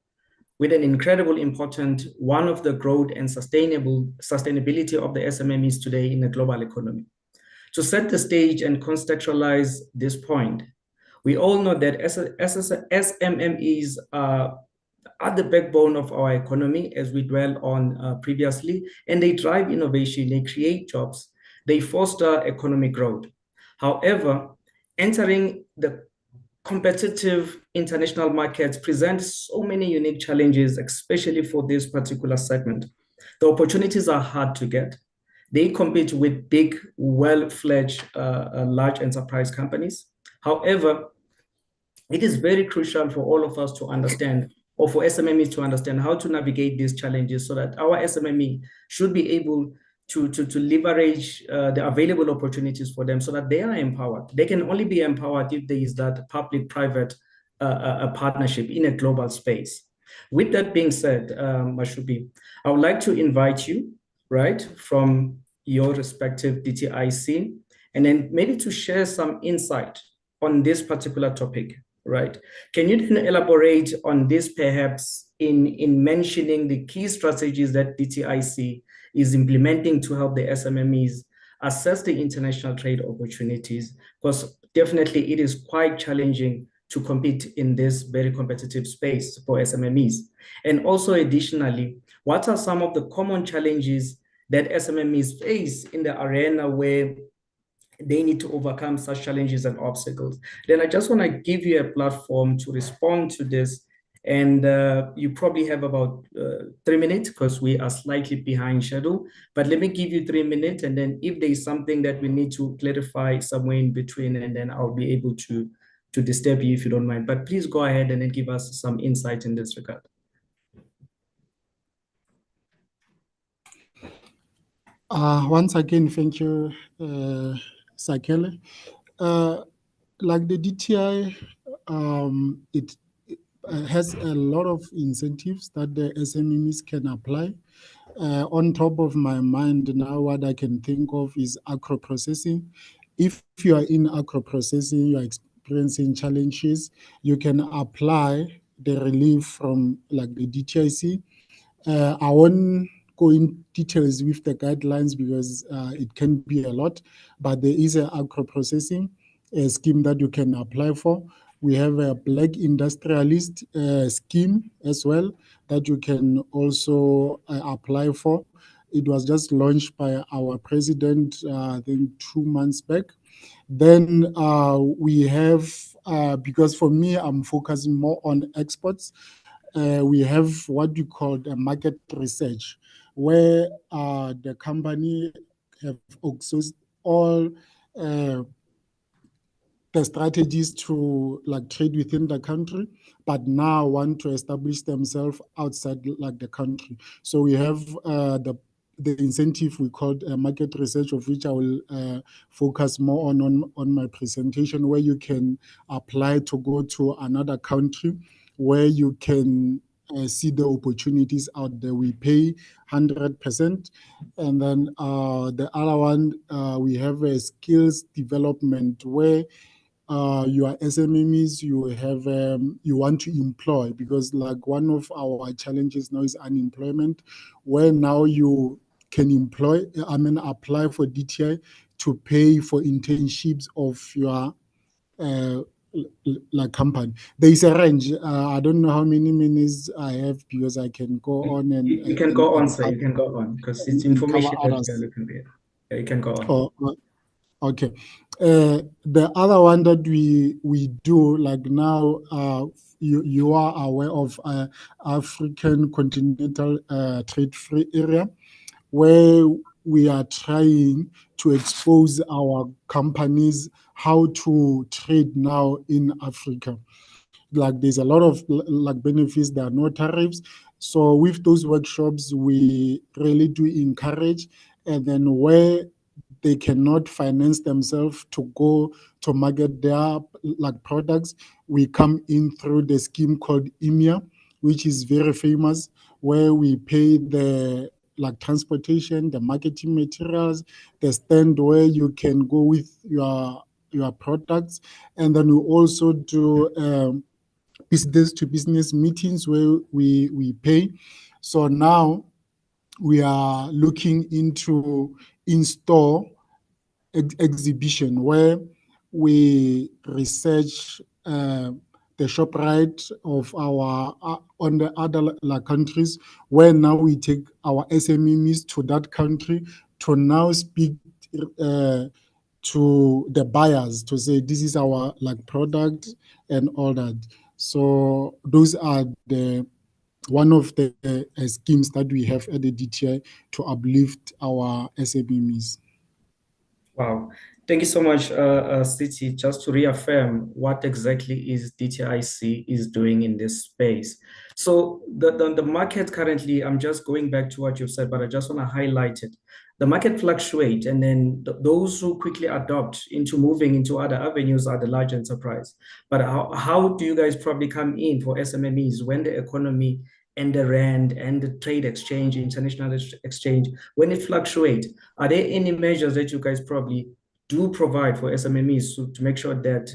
with an incredible important one of the growth and sustainability of the SMMEs today in the global economy. To set the stage and contextualize this point, we all know that SMMEs are the backbone of our economy, as we dwelled on previously, and they drive innovation, they create jobs, they foster economic growth. However, entering the competitive international markets presents so many unique challenges, especially for this particular segment. The opportunities are hard to get. They compete with big, well-fledged, large enterprise companies. However, it is very crucial for all of us to understand, or for SMMEs to understand, how to navigate these challenges so that our SMME should be able to leverage the available opportunities for them so that they are empowered. They can only be empowered if there is that public-private partnership in a global space. With that being said, Mashubi, I would like to invite you, right, from your respective DTIC, and then maybe to share some insight on this particular topic, right? Can you then elaborate on this perhaps in mentioning the key strategies that DTIC is implementing to help the SMMEs assess the international trade opportunities? Because definitely it is quite challenging to compete in this very competitive space for SMMEs. And also additionally, what are some of the common challenges that SMMEs face in the arena where they need to overcome such challenges and obstacles? Then I just want to give you a platform to respond to this And you probably have about 3 minutes because we are slightly behind schedule. But let me give you 3 minutes, and then if there is something that we need to clarify somewhere in between, and then I'll be able to disturb you if you don't mind. But please go ahead and then give us some insight in this regard. Once again, thank you, Sakele. Like the DTI, it has a lot of incentives that the SMEs can apply. On top of my mind now, what I can think of is agro-processing. If you are in agro-processing, you are experiencing challenges, you can apply the relief from like the DTIC. I won't go in details with the guidelines because it can be a lot, but there is an agro-processing scheme that you can apply for. We have a black industrialist scheme as well that you can also apply for. It was just launched by our president, I think 2 months back. Then we have, because for me, I'm focusing more on exports. We have what we call the market research, where the company have exhausted all the strategies to like trade within the country, but now want to establish themselves outside like the country. So we have the incentive we called market research, of which I will focus more on my presentation, where you can apply to go to another country where you can see the opportunities out there. We pay 100%. And then the other one, we have a skills development where your SMMEs, you want to employ, because like one of our challenges now is unemployment, where now you can apply for DTI to pay for internships of your like company. There is a range. I don't know how many minutes I have because I can go on and you can go on, sir. You can go on because it's information that we are looking at. Yeah, you can go on. Oh, okay. The other one that we do, like now, you are aware of African Continental Trade Free Area, where we are trying to expose our companies how to trade now in Africa. Like there's a lot of like benefits, there are no tariffs. So with those workshops, we really do encourage, and then where they cannot finance themselves to go to market their like products, we come in through the scheme called IMIA, which is very famous, where we pay the like transportation, the marketing materials, the stand where you can go with your products, and then we also do business to business meetings where we pay. So now we are looking into in-store exhibition where we research the shop right of our on the other like, countries, where now we take our SMEs to that country to now speak to the buyers to say this is our like product and all that. So those are the one of the schemes that we have at the DTI to uplift our SMEs. Wow. Thank you so much, Siti. Just to reaffirm what exactly is DTIC is doing in this space. So the market currently, I'm just going back to what you've said, but I just want to highlight it. The market fluctuates, and then those who quickly adopt into moving into other avenues are the large enterprise. But how do you guys probably come in for SMMEs when the economy and the rand and the trade exchange, international exchange, when it fluctuates? Are there any measures that you guys probably do provide for SMMEs to make sure that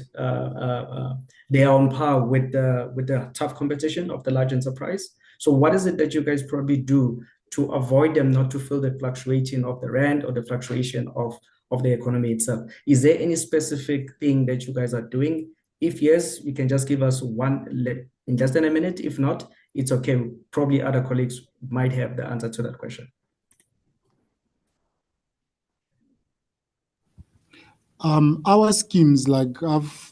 they are on par with the tough competition of the large enterprise? So what is it that you guys probably do to avoid them not to feel the fluctuating of the rand or the fluctuation of the economy itself? Is there any specific thing that you guys are doing? If yes, you can just give us one in less than a minute. If not, it's okay. Probably other colleagues might have the answer to that question. Our schemes, like I've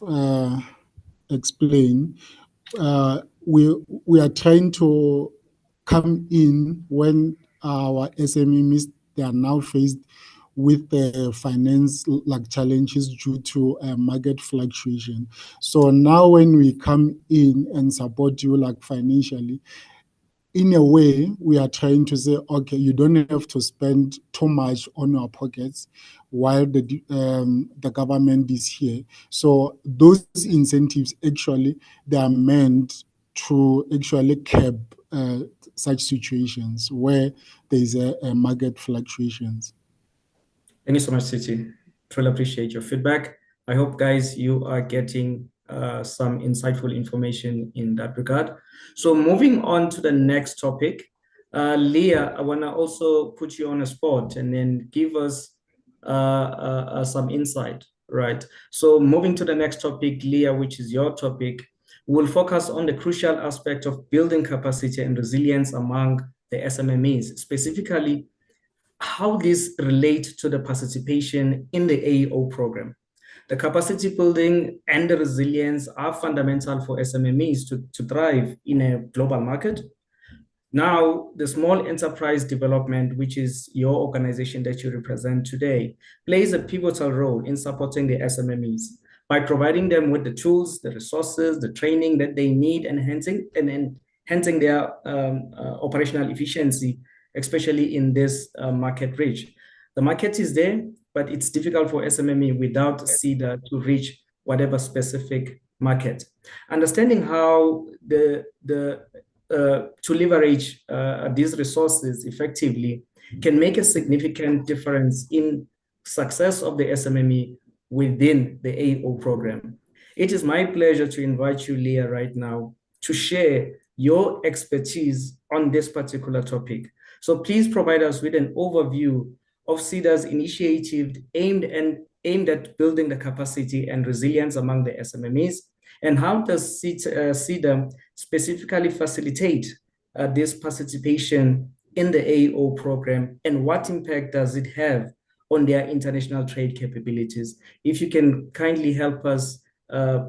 explained, we are trying to come in when our SMEs, they are now faced with the finance like challenges due to market fluctuation. So now when we come in and support you like financially, in a way, we are trying to say, okay, you don't have to spend too much on your pockets while the government is here. So those incentives actually, they are meant to actually cap such situations where there is a market fluctuations. Thank you so much, Siti. Truly appreciate your feedback. I hope, guys, you are getting some insightful information in that regard. So moving on to the next topic, Leah, I want to also put you on a spot and then give us some insight, right? So moving to the next topic, Leah, which is your topic, we'll focus on the crucial aspect of building capacity and resilience among the SMMEs, specifically how these relate to the participation in the AEO program. The capacity building and the resilience are fundamental for SMMEs to thrive in a global market. Now, the small enterprise development, which is your organization that you represent today, plays a pivotal role in supporting the SMMEs by providing them with the tools, the resources, the training that they need, and enhancing their operational efficiency, especially in this market reach. The market is there, but it's difficult for SMME without SEDA to reach whatever specific market. Understanding how to leverage these resources effectively can make a significant difference in success of the SMME within the AEO program. It is my pleasure to invite you, Leah, right now to share your expertise on this particular topic. So please provide us with an overview of SEDA's initiative aimed at building the capacity and resilience among the SMMEs, and how does SEDA specifically facilitate this participation in the AEO program, and what impact does it have on their international trade capabilities? If you can kindly help us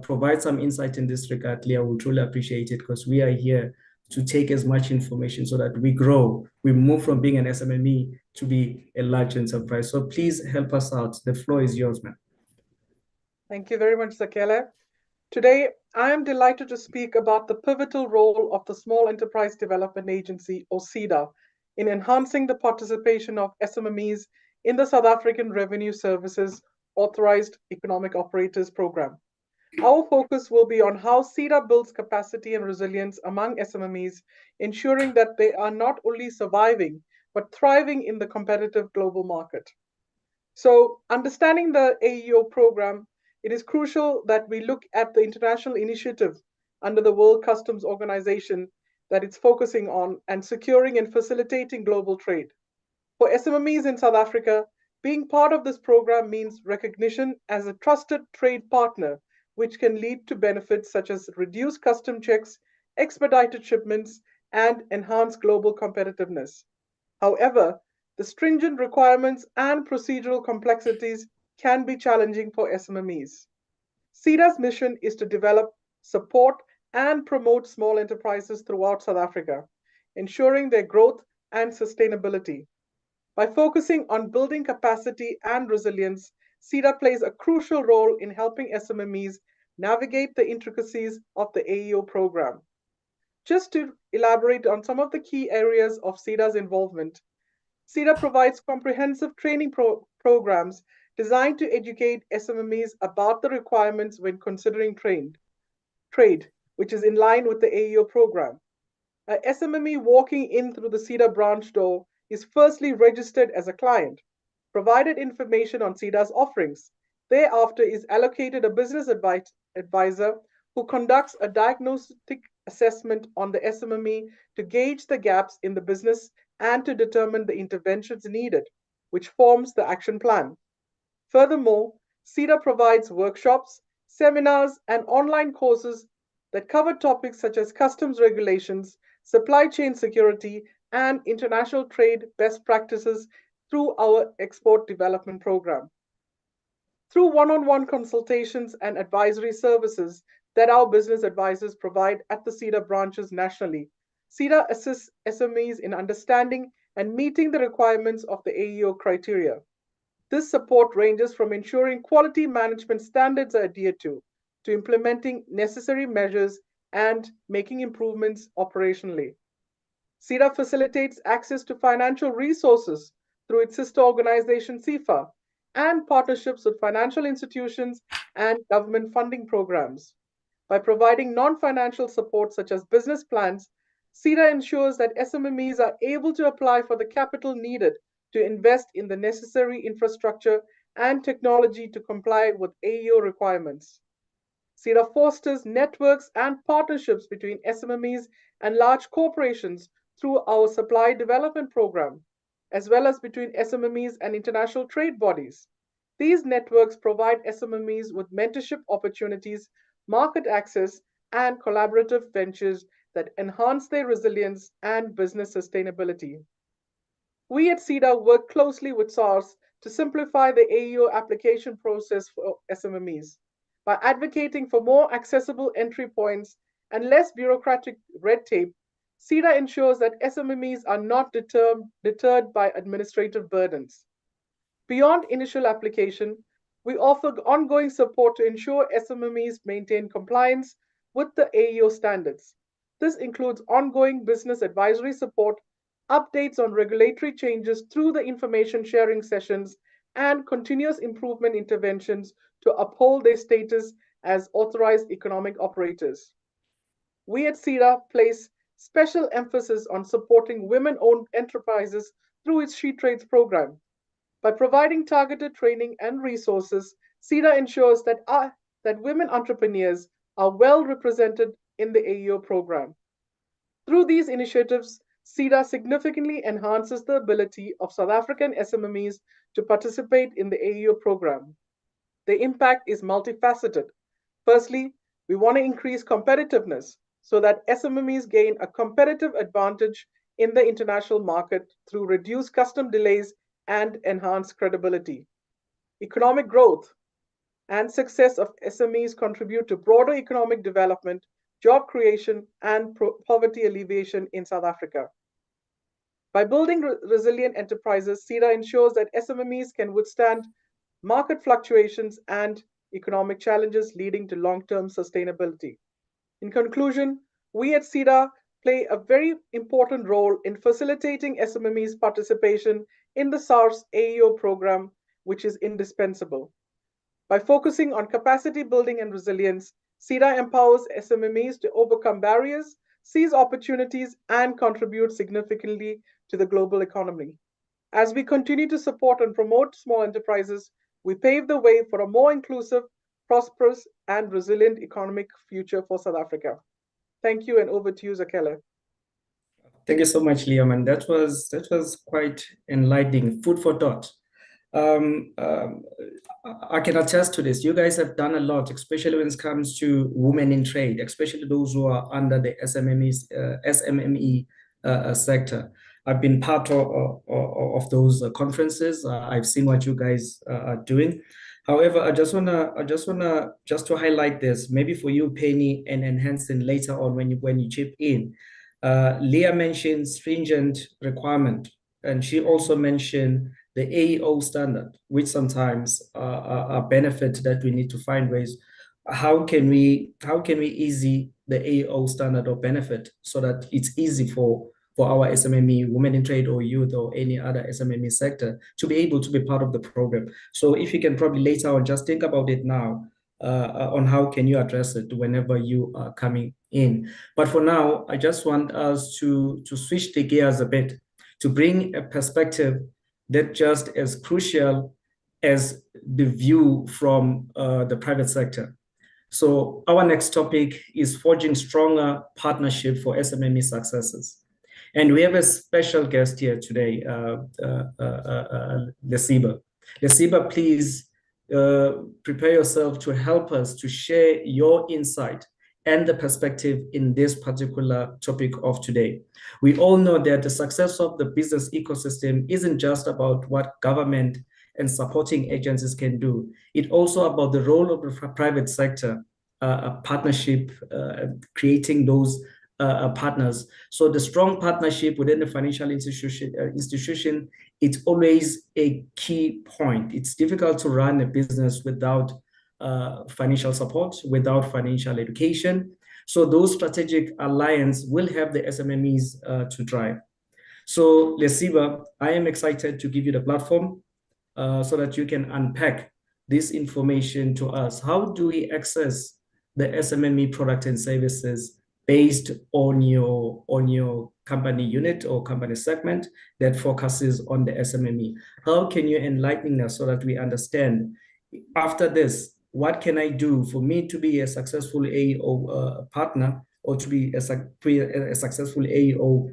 provide some insight in this regard, Leah, we'll truly appreciate it, because we are here to take as much information so that we grow. We move from being an SMME to be a large enterprise. So please help us out. The floor is yours, ma'am. Thank you very much, Zakele. Today, I am delighted to speak about the pivotal role of the Small Enterprise Development Agency, or SEDA, in enhancing the participation of SMMEs in the South African Revenue Services Authorized Economic Operators Program. Our focus will be on how SEDA builds capacity and resilience among SMMEs, ensuring that they are not only surviving, but thriving in the competitive global market. So, understanding the AEO program, it is crucial that we look at the international initiative under the World Customs Organization that it's focusing on and securing and facilitating global trade. For SMMEs in South Africa, being part of this program means recognition as a trusted trade partner, which can lead to benefits such as reduced custom checks, expedited shipments, and enhanced global competitiveness. However, the stringent requirements and procedural complexities can be challenging for SMMEs. SEDA's mission is to develop, support, and promote small enterprises throughout South Africa, ensuring their growth and sustainability. By focusing on building capacity and resilience, SEDA plays a crucial role in helping SMMEs navigate the intricacies of the AEO program. Just to elaborate on some of the key areas of SEDA's involvement, SEDA provides comprehensive training programs designed to educate SMMEs about the requirements when considering trade, which is in line with the AEO program. A SMME walking in through the SEDA branch door is firstly registered as a client, provided information on SEDA's offerings. Thereafter is allocated a business advisor who conducts a diagnostic assessment on the SMME to gauge the gaps in the business and to determine the interventions needed, which forms the action plan. Furthermore, SEDA provides workshops, seminars, and online courses that cover topics such as customs regulations, supply chain security, and international trade best practices through our export development program. Through one-on-one consultations and advisory services, that our business advisors provide at the SEDA branches nationally. SEDA assists SMEs in understanding and meeting the requirements of the AEO criteria. This support ranges from ensuring quality management standards are adhered to implementing necessary measures and making improvements operationally. SEDA facilitates access to financial resources through its sister organization, SEFA, and partnerships with financial institutions and government funding programs. By providing non-financial support such as business plans, SEDA ensures that SMMEs are able to apply for the capital needed to invest in the necessary infrastructure and technology to comply with AEO requirements. SEDA fosters networks and partnerships between SMMEs and large corporations through our supply development program, as well as between SMMEs and international trade bodies. These networks provide SMMEs with mentorship opportunities, market access, and collaborative ventures that enhance their resilience and business sustainability. We at SEDA work closely with SARS to simplify the AEO application process for SMMEs. By advocating for more accessible entry points and less bureaucratic red tape, SEDA ensures that SMMEs are not deterred by administrative burdens. Beyond initial application, we offer ongoing support to ensure SMMEs maintain compliance with the AEO standards. This includes ongoing business advisory support, updates on regulatory changes through the information sharing sessions, and continuous improvement interventions to uphold their status as authorized economic operators. We at SEDA place special emphasis on supporting women-owned enterprises through its She Trades program. By providing targeted training and resources, SEDA ensures that women entrepreneurs are well represented in the AEO program. Through these initiatives, SEDA significantly enhances the ability of South African SMMEs to participate in the AEO program. The impact is multifaceted. Firstly, we want to increase competitiveness so that SMMEs gain a competitive advantage in the international market through reduced custom delays and enhanced credibility. Economic growth and success of SMEs contribute to broader economic development, job creation, and poverty alleviation in South Africa. By building resilient enterprises, SEDA ensures that SMMEs can withstand market fluctuations and economic challenges, leading to long-term sustainability. In conclusion, we at SEDA play a very important role in facilitating SMMEs' participation in the SARS AEO program, which is indispensable. By focusing on capacity building and resilience, SEDA empowers SMMEs to overcome barriers, seize opportunities, and contribute significantly to the global economy. As we continue to support and promote small enterprises, we pave the way for a more inclusive, prosperous, and resilient economic future for South Africa. Thank you, and over to you, Zakhele. Thank you so much, Liam, and that was quite enlightening, food for thought. I can attest to this. You guys have done a lot, especially when it comes to women in trade, especially those who are under the SMME sector. I've been part of those conferences. I've seen what you guys are doing. However, I just wanna to highlight this, maybe for you, Penny, and Hansen later on when you chip in. Leah mentioned stringent requirement, and she also mentioned the AEO standard, which sometimes are benefits that we need to find ways. How can we easy the AEO standard or benefit so that it's easy for our SMME, women in trade or youth or any other SMME sector to be able to be part of the program. So if you can probably later on just think about it now on how can you address it whenever you are coming in. But for now, I just want us to switch the gears a bit, to bring a perspective that just as crucial as the view from the private sector. So our next topic is forging stronger partnership for SMME successes. And we have a special guest here today, Lesiba. Lesiba, please prepare yourself to help us to share your insight and the perspective in this particular topic of today. We all know that the success of the business ecosystem isn't just about what government and supporting agencies can do. It's also about the role of the private sector partnership, creating those partners. So the strong partnership within the financial institution, it's always a key point. It's difficult to run a business without financial support, without financial education. So those strategic alliance will help the SMMEs to drive. So Lesiba, I am excited to give you the platform so that you can unpack this information to us. How do we access the SMME product and services based on your company unit or company segment that focuses on the SMME? How can you enlighten us so that we understand after this, what can I do for me to be a successful AO partner or to be a successful AO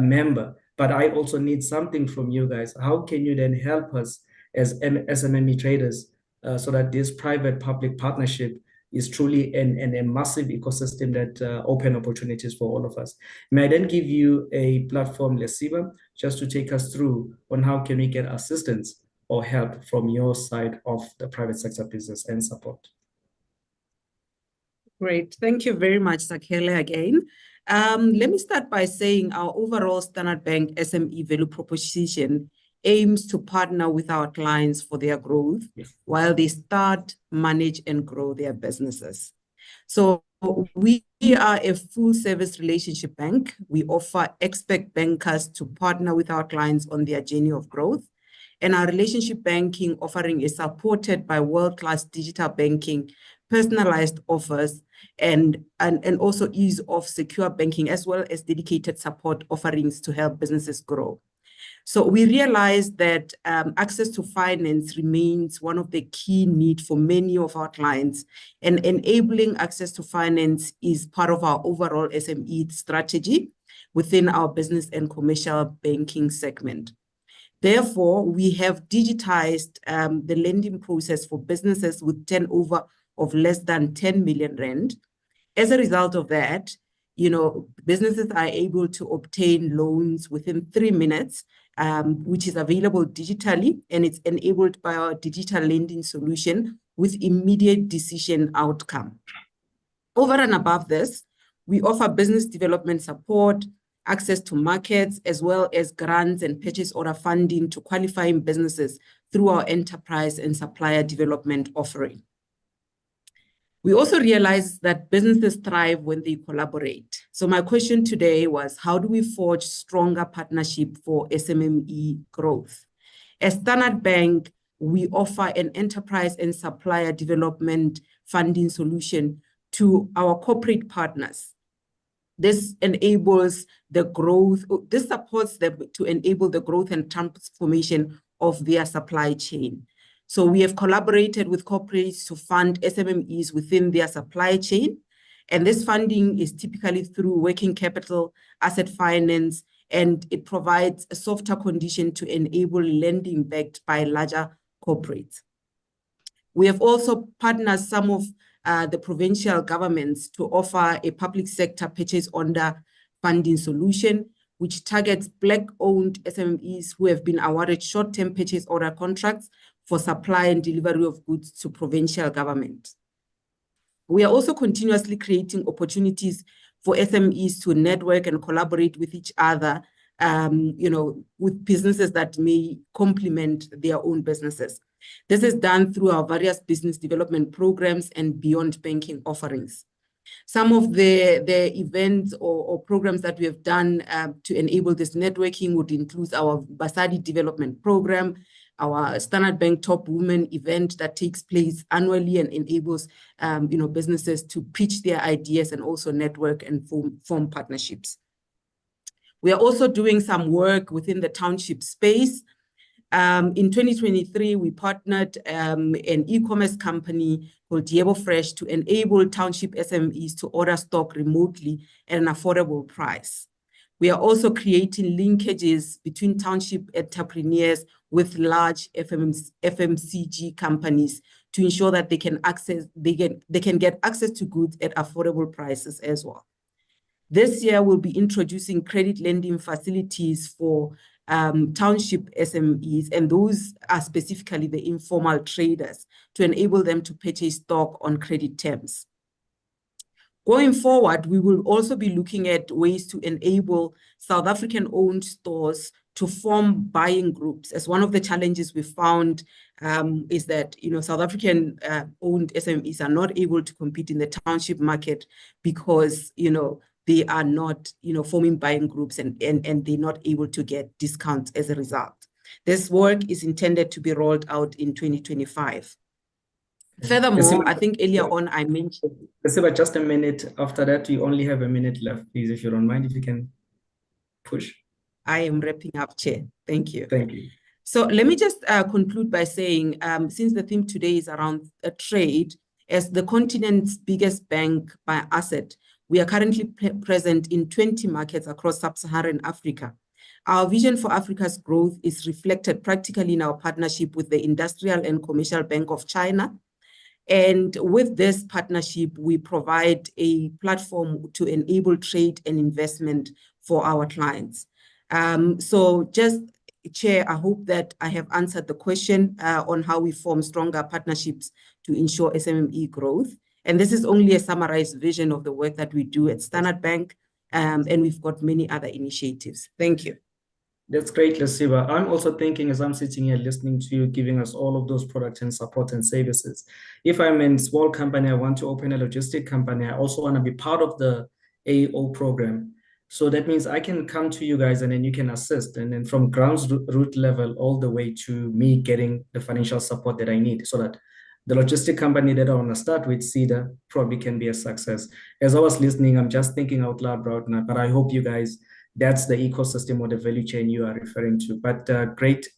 member? But I also need something from you guys. How can you then help us as SMME traders so that this private-public partnership is truly a massive ecosystem that open opportunities for all of us? May I then give you a platform, Lesiba, just to take us through on how can we get assistance or help from your side of the private sector business and support? Great. Thank you very much, Sakele, again. Let me start by saying our overall Standard Bank SME value proposition aims to partner with our clients for their growth while they start, manage, and grow their businesses. So we are a full-service relationship bank. We offer expert bankers to partner with our clients on their journey of growth. And our relationship banking offering is supported by world-class digital banking, personalized offers, and also ease of secure banking, as well as dedicated support offerings to help businesses grow. So we realize that access to finance remains one of the key needs for many of our clients, and enabling access to finance is part of our overall SME strategy within our business and commercial banking segment. Therefore, we have digitized the lending process for businesses with turnover of less than 10 million rand. As a result of that, businesses are able to obtain loans within 3 minutes, which is available digitally, and it's enabled by our digital lending solution with immediate decision outcome. Over and above this, we offer business development support, access to markets, as well as grants and purchase order funding to qualifying businesses through our enterprise and supplier development offering. We also realize that businesses thrive when they collaborate. So my question today was, how do we forge stronger partnership for SMME growth? As Standard Bank, we offer an enterprise and supplier development funding solution to our corporate partners. This enables the growth, this supports them to enable the growth and transformation of their supply chain. So we have collaborated with corporates to fund SMMEs within their supply chain. And this funding is typically through working capital, asset finance, and it provides a softer condition to enable lending backed by larger corporates. We have also partnered some of the provincial governments to offer a public sector purchase order funding solution, which targets Black-owned SMEs who have been awarded short-term purchase order contracts for supply and delivery of goods to provincial government. We are also continuously creating opportunities for SMEs to network and collaborate with each other, with businesses that may complement their own businesses. This is done through our various business development programs and beyond banking offerings. Some of the events or programs that we have done to enable this networking would include our Basadi development program, our Standard Bank Top Women event that takes place annually and enables businesses to pitch their ideas and also network and form partnerships. We are also doing some work within the township space. In 2023, we partnered an e-commerce company called Yebo Fresh to enable township SMEs to order stock remotely at an affordable price. We are also creating linkages between township entrepreneurs with large FMCG companies to ensure that they can get access to goods at affordable prices as well. This year, we'll be introducing credit lending facilities for township SMEs, and those are specifically the informal traders, to enable them to purchase stock on credit terms. Going forward, we will also be looking at ways to enable South African-owned stores to form buying groups. As one of the challenges we found is that South African-owned SMEs are not able to compete in the township market because they are not forming buying groups and they're not able to get discounts as a result. This work is intended to be rolled out in 2025. Furthermore, I think earlier on I mentioned... Lesiba, just a minute. After that, you only have a minute left, please, if you don't mind, if you can push. I am wrapping up, Chair. Thank you. Thank you. So let me just conclude by saying, since the theme today is around trade, as the continent's biggest bank by asset, we are currently present in 20 markets across sub-Saharan Africa. Our vision for Africa's growth is reflected practically in our partnership with the Industrial and Commercial Bank of China. And with this partnership, we provide a platform to enable trade and investment for our clients. So just, Chair, I hope that I have answered the question on how we form stronger partnerships to ensure SMME growth. And this is only a summarized vision of the work that we do at Standard Bank, and we've got many other initiatives. Thank you. That's great, Lesiba. I'm also thinking as I'm sitting here listening to you, giving us all of those products and support and services. If I'm in a small company, I want to open a logistic company, I also want to be part of the AO program. So that means I can come to you guys and then you can assist. And then from root level all the way to me getting the financial support that I need so that the logistic company that I want to start with, CEDA, probably can be a success. As I was listening, I'm just thinking out loud right now, but I hope you guys, that's the ecosystem or the value chain you are referring to. But great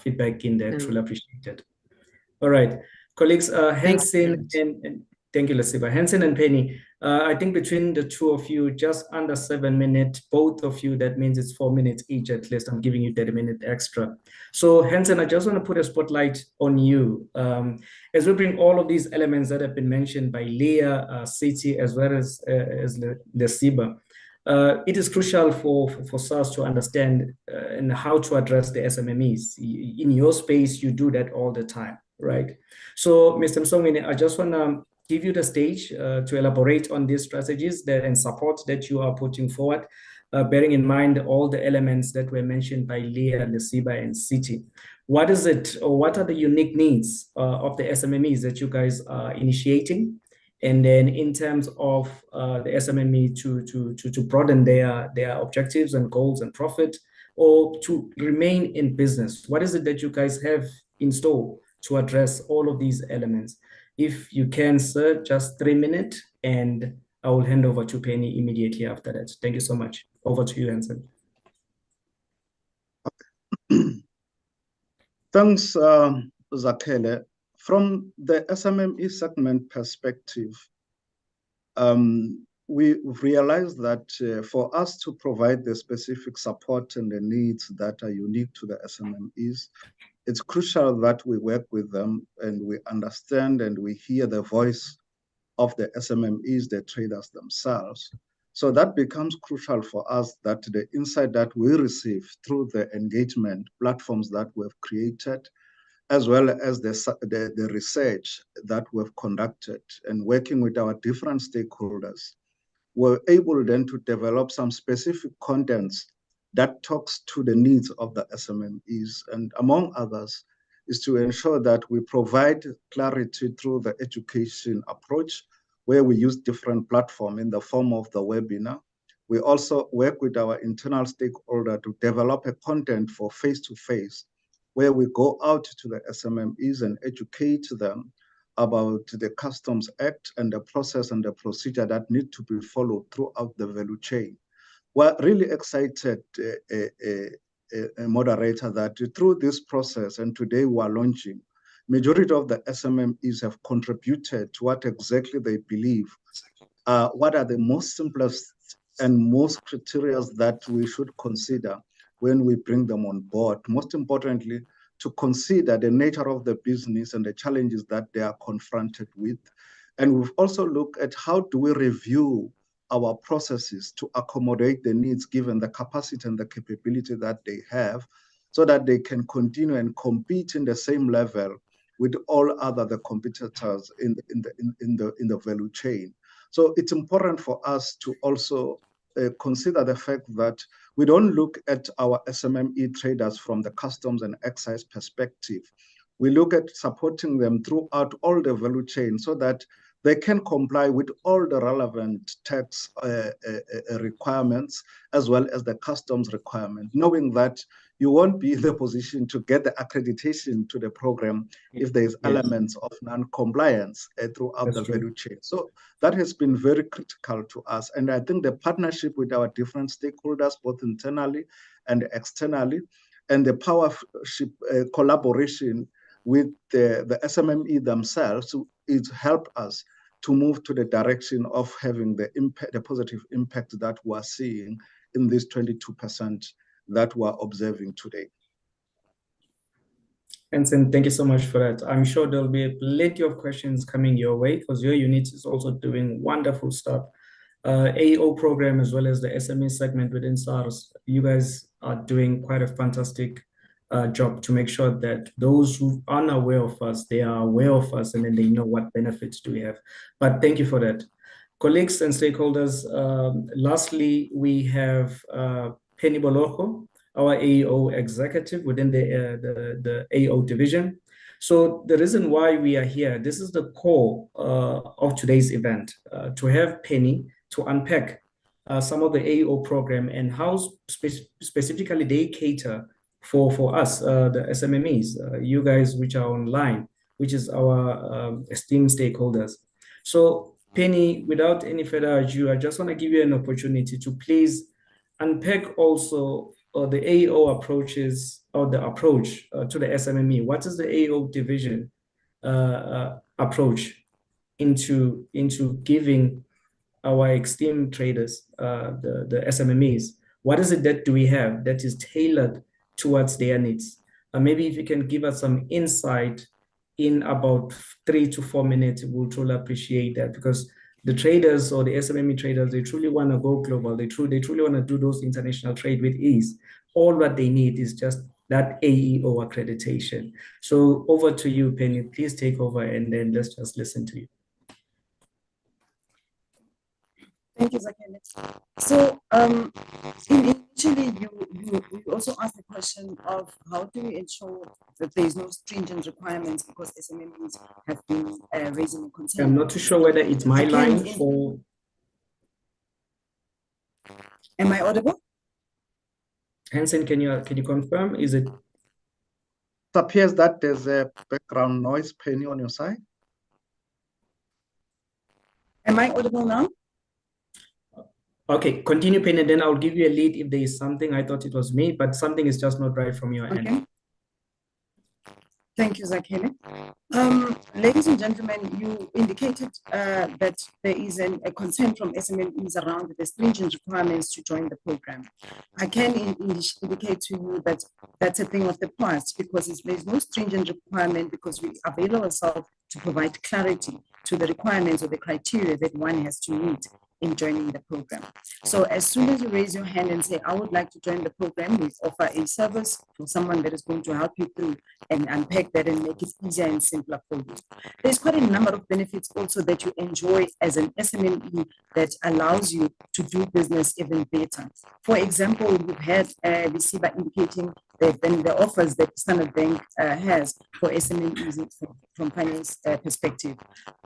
feedback in there, truly appreciated. All right, colleagues, Hansen and thank you, Lesiba. Hansen and Penny, I think between the two of you, just under 7 minutes, both of you, that means it's 4 minutes each at least. I'm giving you 30 minutes extra. So Hansen, I just want to put a spotlight on you. As we bring all of these elements that have been mentioned by Leah, Citi, as well as Lesiba, it is crucial for SARS to understand and how to address the SMMEs. In your space, you do that all the time, right? So, Mr. Msongwini, I just want to give you the stage to elaborate on these strategies and support that you are putting forward, bearing in mind all the elements that were mentioned by Leah, Lesiba, and Citi. What is it, or what are the unique needs of the SMMEs that you guys are initiating? And then in terms of the SMME to broaden their objectives and goals and profit, or to remain in business, what is it that you guys have in store to address all of these elements? If you can, sir, just 3 minutes, and I will hand over to Penny immediately after that. Thank you so much. Over to you, Hansen. Thanks, Zakhele. From the SMME segment perspective, we realized that for us to provide the specific support and the needs that are unique to the SMMEs, it's crucial that we work with them and we understand and we hear the voice of the SMMEs, the traders themselves. So that becomes crucial for us, that the insight that we receive through the engagement platforms that we've created, as well as the research that we've conducted and working with our different stakeholders, we're able then to develop some specific contents that talks to the needs of the SMMEs, and among others is to ensure that we provide clarity through the education approach, where we use different platforms in the form of the webinar. We also work with our internal stakeholder to develop a content for face-to-face, where we go out to the SMMEs and educate them about the Customs Act and the process and the procedure that need to be followed throughout the value chain. We're really excited, moderator, that through this process, and today we are launching, majority of the SMMEs have contributed to what exactly they believe, what are the most simplest and most criteria that we should consider when we bring them on board. Most importantly, to consider the nature of the business and the challenges that they are confronted with. And we've also looked at how do we review our processes to accommodate the needs given the capacity and the capability that they have, so that they can continue and compete in the same level with all other competitors in the value chain. So it's important for us to also consider the fact that we don't look at our SMME traders from the customs and excise perspective. We look at supporting them throughout all the value chain so that they can comply with all the relevant tax requirements as well as the customs requirement, knowing that you won't be in the position to get the accreditation to the program if there's elements of non-compliance throughout the value chain. So that has been very critical to us. And I think the partnership with our different stakeholders, both internally and externally, and the powership collaboration with the SMME themselves is help us to move to the direction of having the impact, the positive impact that we're seeing in this 22% that we're observing today. Hansen, thank you so much for that. I'm sure there'll be plenty of questions coming your way because your unit is also doing wonderful stuff. AO program as well as the SME segment within SARS, you guys are doing quite a fantastic job to make sure that those who aren't aware of us, they are aware of us and then they know what benefits do we have. But thank you for that. Colleagues and stakeholders, lastly, we have Penny Boloko, our AO executive within the AO division. So the reason why we are here, this is the core of today's event, to have Penny to unpack some of the AO program and how specifically they cater for us, the SMMEs, you guys which are online, which is our esteemed stakeholders. So Penny, without any further ado, I just want to give you an opportunity to please unpack also the AO approaches or the approach to the SMME. What is the AO division approach into giving our esteemed traders, the SMMEs? What is it that do we have that is tailored towards their needs? Maybe if you can give us some insight in about 3 to 4 minutes, we'll truly appreciate that, because the traders or the SMME traders, they truly want to go global. They truly want to do those international trade with ease. All what they need is just that AEO accreditation. So over to you, Penny. Please take over and then let's just listen to you. Thank you, Zakele. So initially, you also asked the question of how do we ensure that there is no stringent requirements because SMMEs have been raising a concern. I'm not too sure whether it's my line or... Am I audible? Hansen, can you confirm? Is it? It appears that there's a background noise, Penny, on your side. Am I audible now? Okay, continue, Penny, and then I'll give you a lead if there is something. I thought it was me, but something is just not right from your end. Thank you, Zakele. Ladies and gentlemen, you indicated that there is a concern from SMMEs around the stringent requirements to join the program. I can indicate to you that that's a thing of the past, because there's no stringent requirement, because we avail ourselves to provide clarity to the requirements or the criteria that one has to meet in joining the program. So as soon as you raise your hand and say, I would like to join the program, we offer a service for someone that is going to help you through and unpack that and make it easier and simpler for you. There's quite a number of benefits also that you enjoy as an SMME that allows you to do business even better. For example, you've had Visiba indicating that then the offers that Standard Bank has for SMMEs from finance perspective.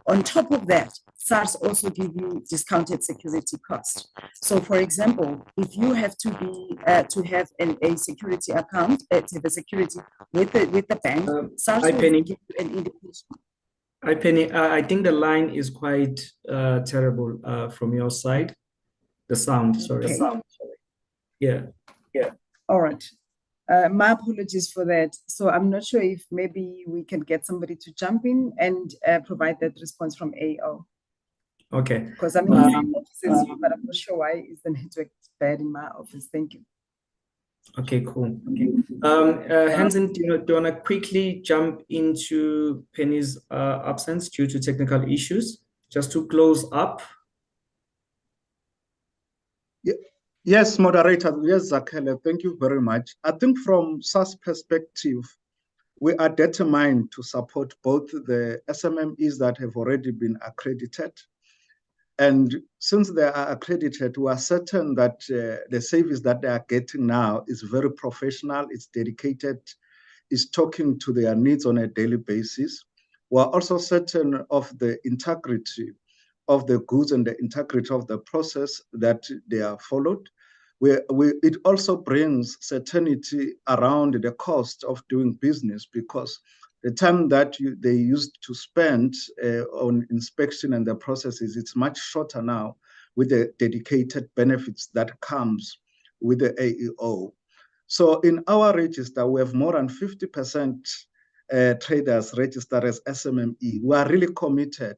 On top of that, SARS also give you discounted security costs. So, for example, if you have to be to have a security account, to have a security with the bank, SARS will give you an indication. Hi, Penny. I think the line is quite terrible from your side. The sound, sorry. Okay. The sound, sorry. Yeah. All right. My apologies for that. So I'm not sure if maybe we can get somebody to jump in and provide that response from AO. Okay. Because I'm in the same office as you, but I'm not sure why is the network bad in my office. Thank you. Okay, cool. Okay. Hansen, do you want to quickly jump into Penny's absence due to technical issues, just to close up? Yes, moderator. Yes, Zakele, thank you very much. I think from SARS perspective, we are determined to support both the SMMEs that have already been accredited, And since they are accredited, we are certain that the service that they are getting now is very professional, it's dedicated, is talking to their needs on a daily basis. We are also certain of the integrity of the goods and the integrity of the process that they are followed. It also brings certainty around the cost of doing business, because the time that they used to spend on inspection and the processes, it's much shorter now with the dedicated benefits that comes with the AEO. So in our register, we have more than 50% traders registered as SMME. We are really committed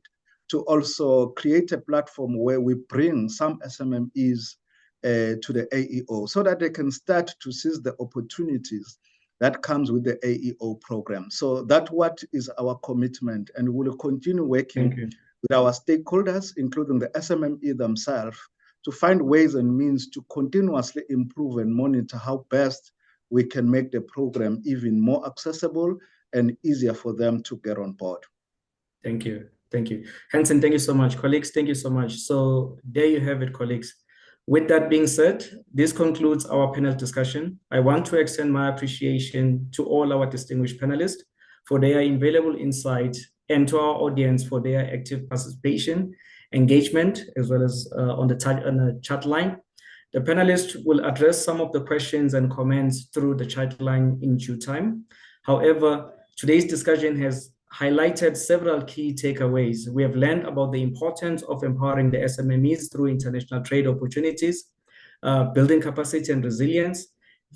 to also create a platform where we bring some SMMEs to the AEO so that they can start to seize the opportunities that comes with the AEO program. So that's what is our commitment, and we will continue working with our stakeholders, including the SMME themselves, to find ways and means to continuously improve and monitor how best we can make the program even more accessible and easier for them to get on board. Thank you. Thank you. Hanson, thank you so much. Colleagues, thank you so much. So there you have it, colleagues. With that being said, this concludes our panel discussion. I want to extend my appreciation to all our distinguished panelists for their invaluable insight, and to our audience for their active participation, engagement, as well as on the chat line. The panelists will address some of the questions and comments through the chat line in due time. However, today's discussion has highlighted several key takeaways. We have learned about the importance of empowering the SMMEs through international trade opportunities, building capacity and resilience,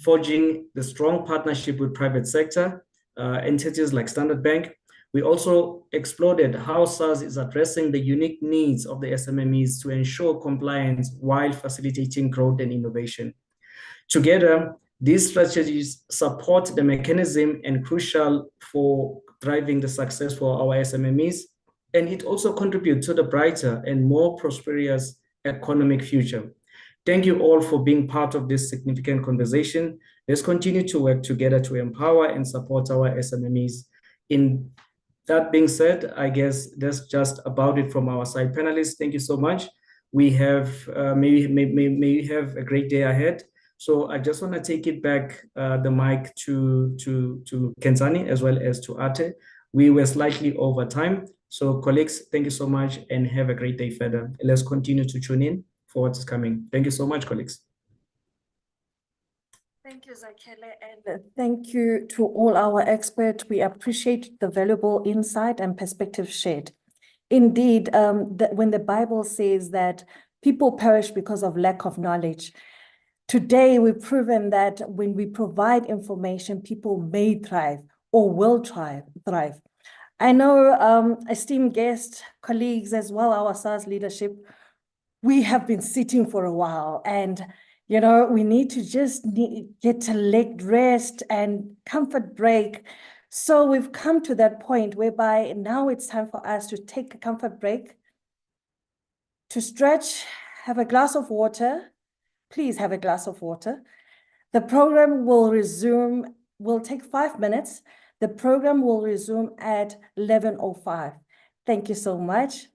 forging the strong partnership with private sector entities like Standard Bank. We also explored how SARS is addressing the unique needs of the SMMEs to ensure compliance while facilitating growth and innovation. Together, these strategies support the mechanism and crucial for driving the success for our SMMEs, and it also contributes to the brighter and more prosperous economic future. Thank you all for being part of this significant conversation. Let's continue to work together to empower and support our SMMEs. In that being said, I guess that's just about it from our side. Panelists, thank you so much. We have, may you have a great day ahead. So I just want to take it back, the mic to Kenzani as well as to Ate. We were slightly over time. So colleagues, thank you so much and have a great day further. Let's continue to tune in for what is coming. Thank you so much, colleagues. Thank you, Zakhele, and thank you to all our experts. We appreciate the valuable insight and perspective shared. Indeed, when the Bible says that people perish because of lack of knowledge, today we've proven that when we provide information, people may thrive or will thrive. I know, esteemed guests, colleagues, as well, our SARS leadership, we have been sitting for a while, and you know, we need to just get a leg rest and comfort break. So we've come to that point whereby now it's time for us to take a comfort break, to stretch, have a glass of water. Please have a glass of water. The program will resume, will take 5 minutes. The program will resume at 11:05. Thank you so much.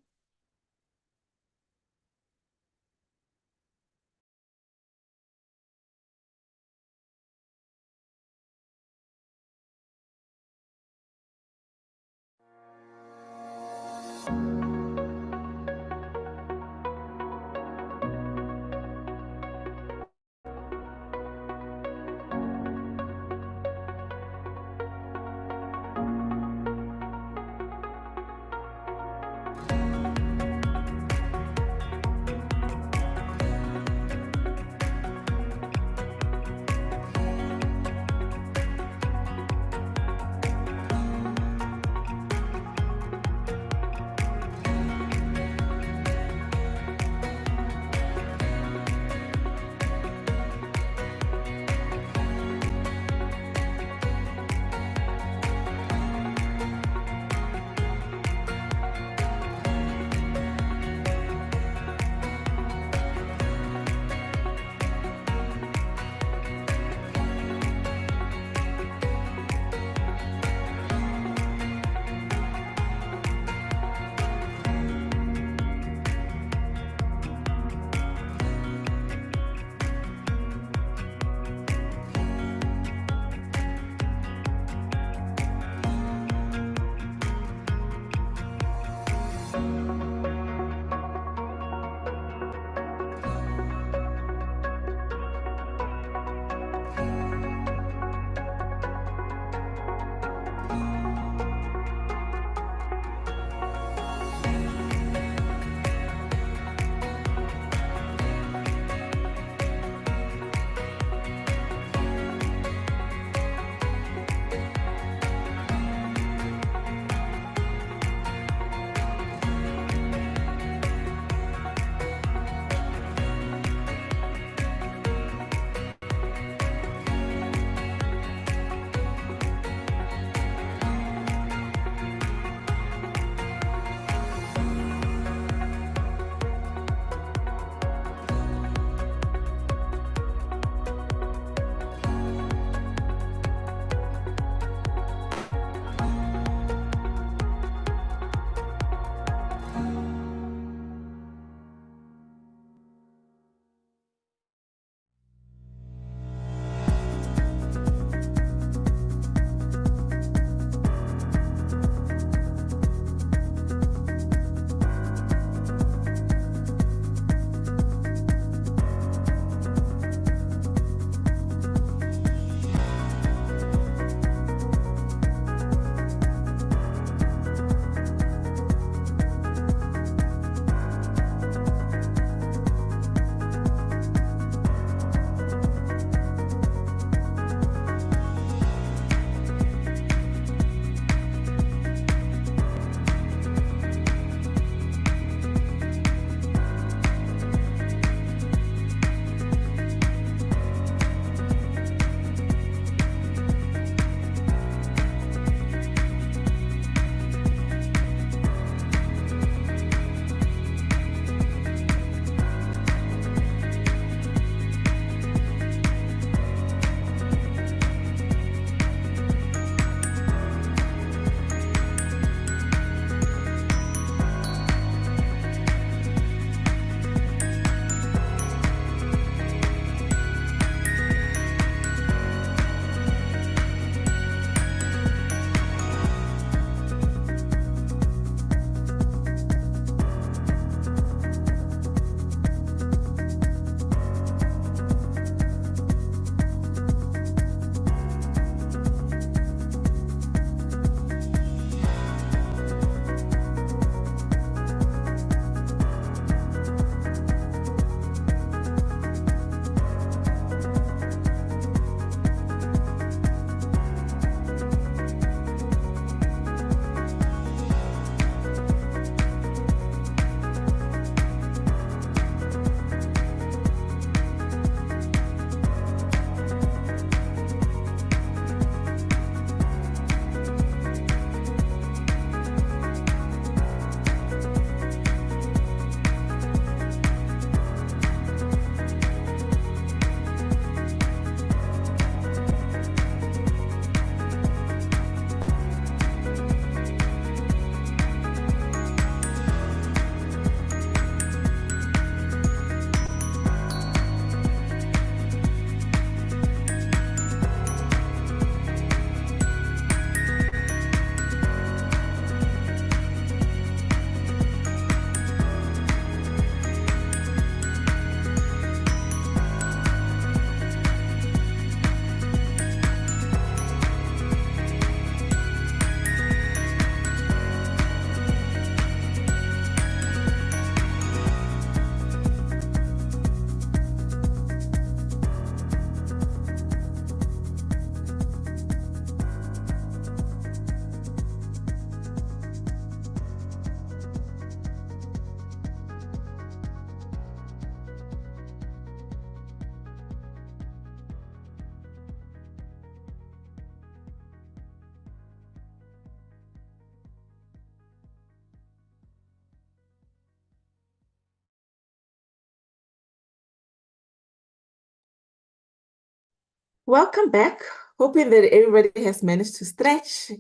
Welcome back. Hoping that everybody has managed to stretch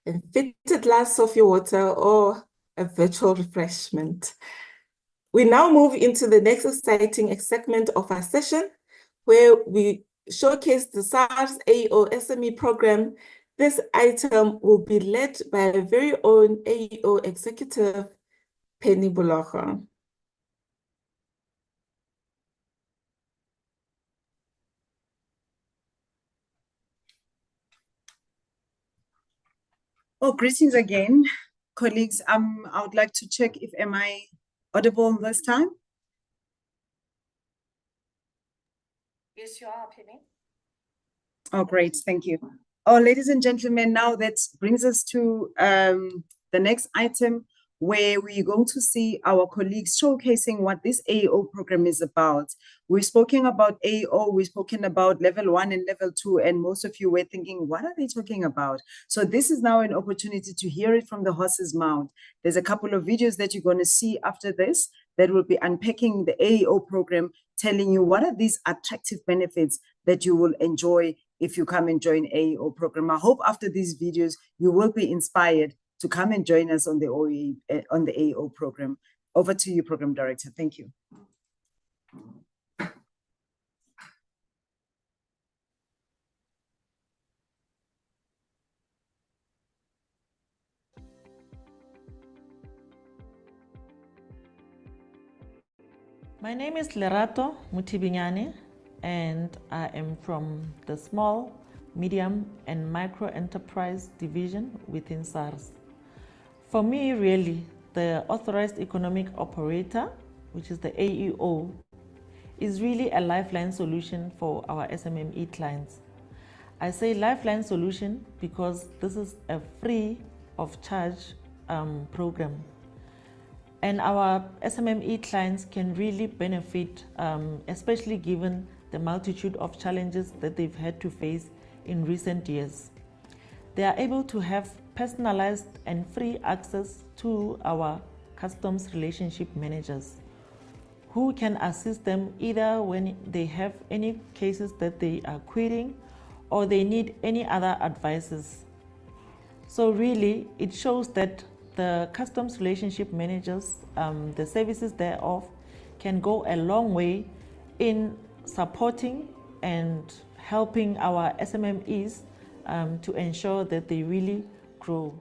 and fit a glass of your water or a virtual refreshment. We now move into the next exciting segment of our session, where we showcase the SARS AO SME program. This item will be led by our very own AO executive, Penny Bulaga. Oh, greetings again, colleagues. I would like to check if am I audible this time? Yes, you are, Penny. Oh, great. Thank you. Oh, ladies and gentlemen, now that brings us to the next item, where we're going to see our colleagues showcasing what this AO program is about. We've spoken about AO, we've spoken about level 1 and level 2, and most of you were thinking, what are they talking about? So this is now an opportunity to hear it from the horse's mouth. There's a couple of videos that you're going to see after this that will be unpacking the AO program, telling you what are these attractive benefits that you will enjoy if you come and join AO program. I hope after these videos, you will be inspired to come and join us on the AO program. Over to you, Program Director. Thank you. My name is Lerato Mutibinyane, and I am from the Small, Medium and Micro Enterprise Division within SARS. For me, really, the Authorized Economic Operator, which is the AEO, is really a lifeline solution for our SMME clients. I say lifeline solution because this is a free of charge program. And our SMME clients can really benefit, especially given the multitude of challenges that they've had to face in recent years. They are able to have personalized and free access to our customs relationship managers, who can assist them either when they have any cases that they are querying or they need any other advices. So really, it shows that the customs relationship managers, the services thereof, can go a long way in supporting and helping our SMMEs to ensure that they really grow.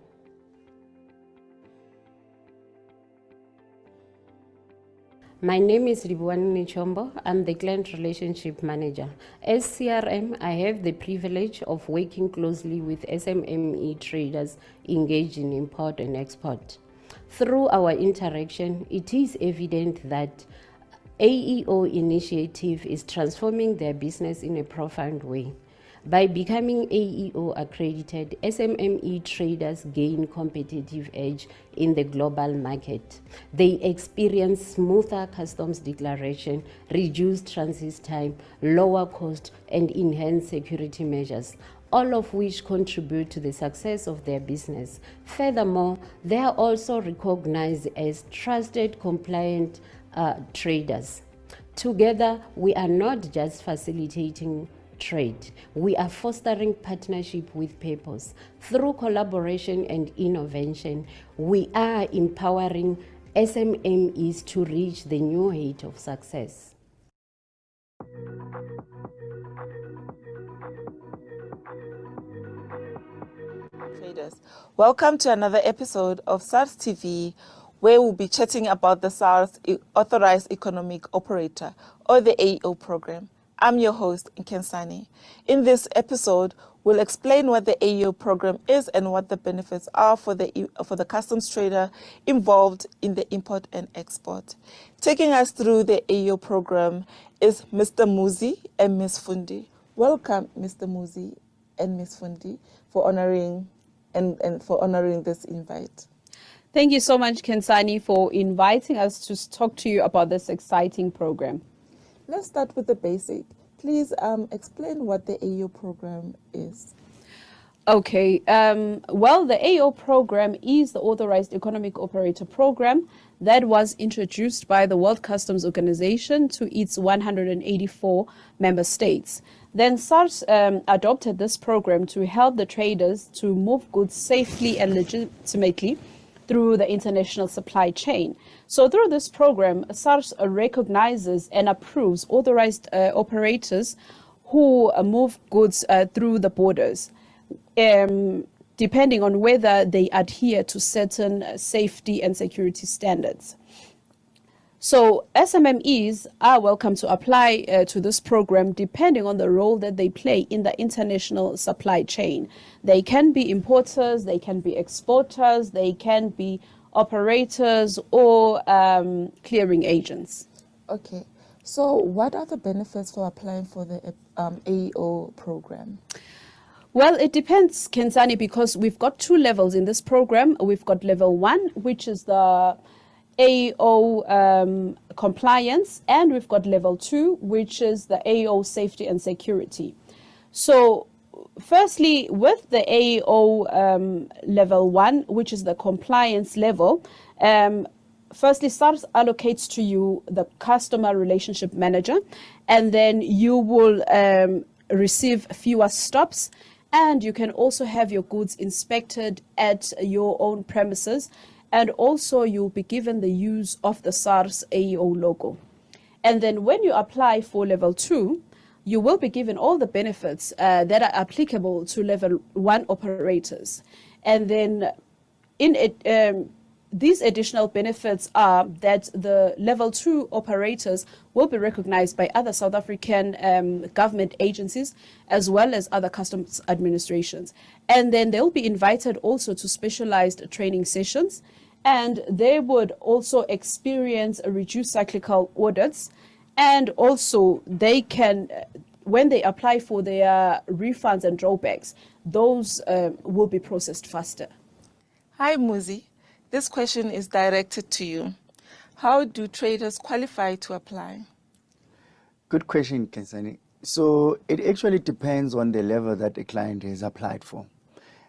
My name is Ribuani Chombo. I'm the Client Relationship Manager. As CRM, I have the privilege of working closely with SMME traders engaged in import and export. Through our interaction, it is evident that AEO initiative is transforming their business in a profound way. By becoming AEO accredited, SMME traders gain competitive edge in the global market. They experience smoother customs declaration, reduced transit time, lower cost, and enhanced security measures, all of which contribute to the success of their business. Furthermore, they are also recognized as trusted, compliant traders. Together, we are not just facilitating trade. We are fostering partnership with purpose. Through collaboration and innovation, we are empowering SMMEs to reach the new height of success. Traders, welcome to another episode of SARS TV, where we'll be chatting about the SARS Authorized Economic Operator, or the AO program. I'm your host, Nkensani. In this episode, we'll explain what the AO program is and what the benefits are for the customs trader involved in the import and export. Taking us through the AO program is Mr. Muzi and Ms. Fundi. Welcome, Mr. Muzi and Ms. Fundi, for honoring this invite. Thank you so much, Kensani, for inviting us to talk to you about this exciting program. Let's start with the basic. Please explain what the AO program is. Okay, well, the AO program is the Authorized Economic Operator program that was introduced by the World Customs Organization to its 184 member states. Then SARS adopted this program to help the traders to move goods safely and legitimately through the international supply chain. So through this program, SARS recognizes and approves authorized operators who move goods through the borders, depending on whether they adhere to certain safety and security standards. So SMMEs are welcome to apply to this program depending on the role that they play in the international supply chain. They can be importers, they can be exporters, they can be operators or clearing agents. Okay, so what are the benefits for applying for the AO program? Well, it depends, Kensani, because we've got two levels in this program. We've got level 1, which is the AO compliance, and we've got level 2, which is the AO safety and security. So firstly, with the AO level 1, which is the compliance level, firstly, SARS allocates to you the customer relationship manager, and then you will receive fewer stops, and you can also have your goods inspected at your own premises, and also you'll be given the use of the SARS AO logo. And then when you apply for level 2, you will be given all the benefits that are applicable to level 1 operators. And then in it, these additional benefits are that the level 2 operators will be recognized by other South African government agencies as well as other customs administrations. And then they'll be invited also to specialized training sessions, and they would also experience a reduced cyclical audits, and also they can, when they apply for their refunds and drawbacks, those will be processed faster. Hi, Muzi. This question is directed to you. How do traders qualify to apply? Good question, Kensani. So it actually depends on the level that the client has applied for.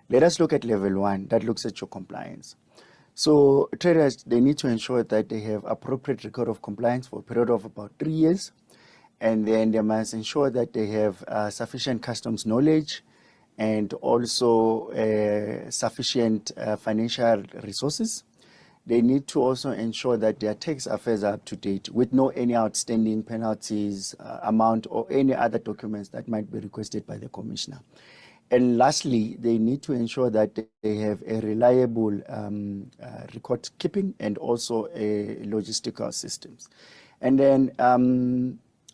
Let us look at level 1, that looks at your compliance. So traders, they need to ensure that they have appropriate record of compliance for a period of about 3 years. And then they must ensure that they have sufficient customs knowledge and also sufficient financial resources. They need to also ensure that their tax affairs are up to date with no any outstanding penalties, amount, or any other documents that might be requested by the commissioner. And lastly, they need to ensure that they have a reliable record keeping and also a logistical systems. And then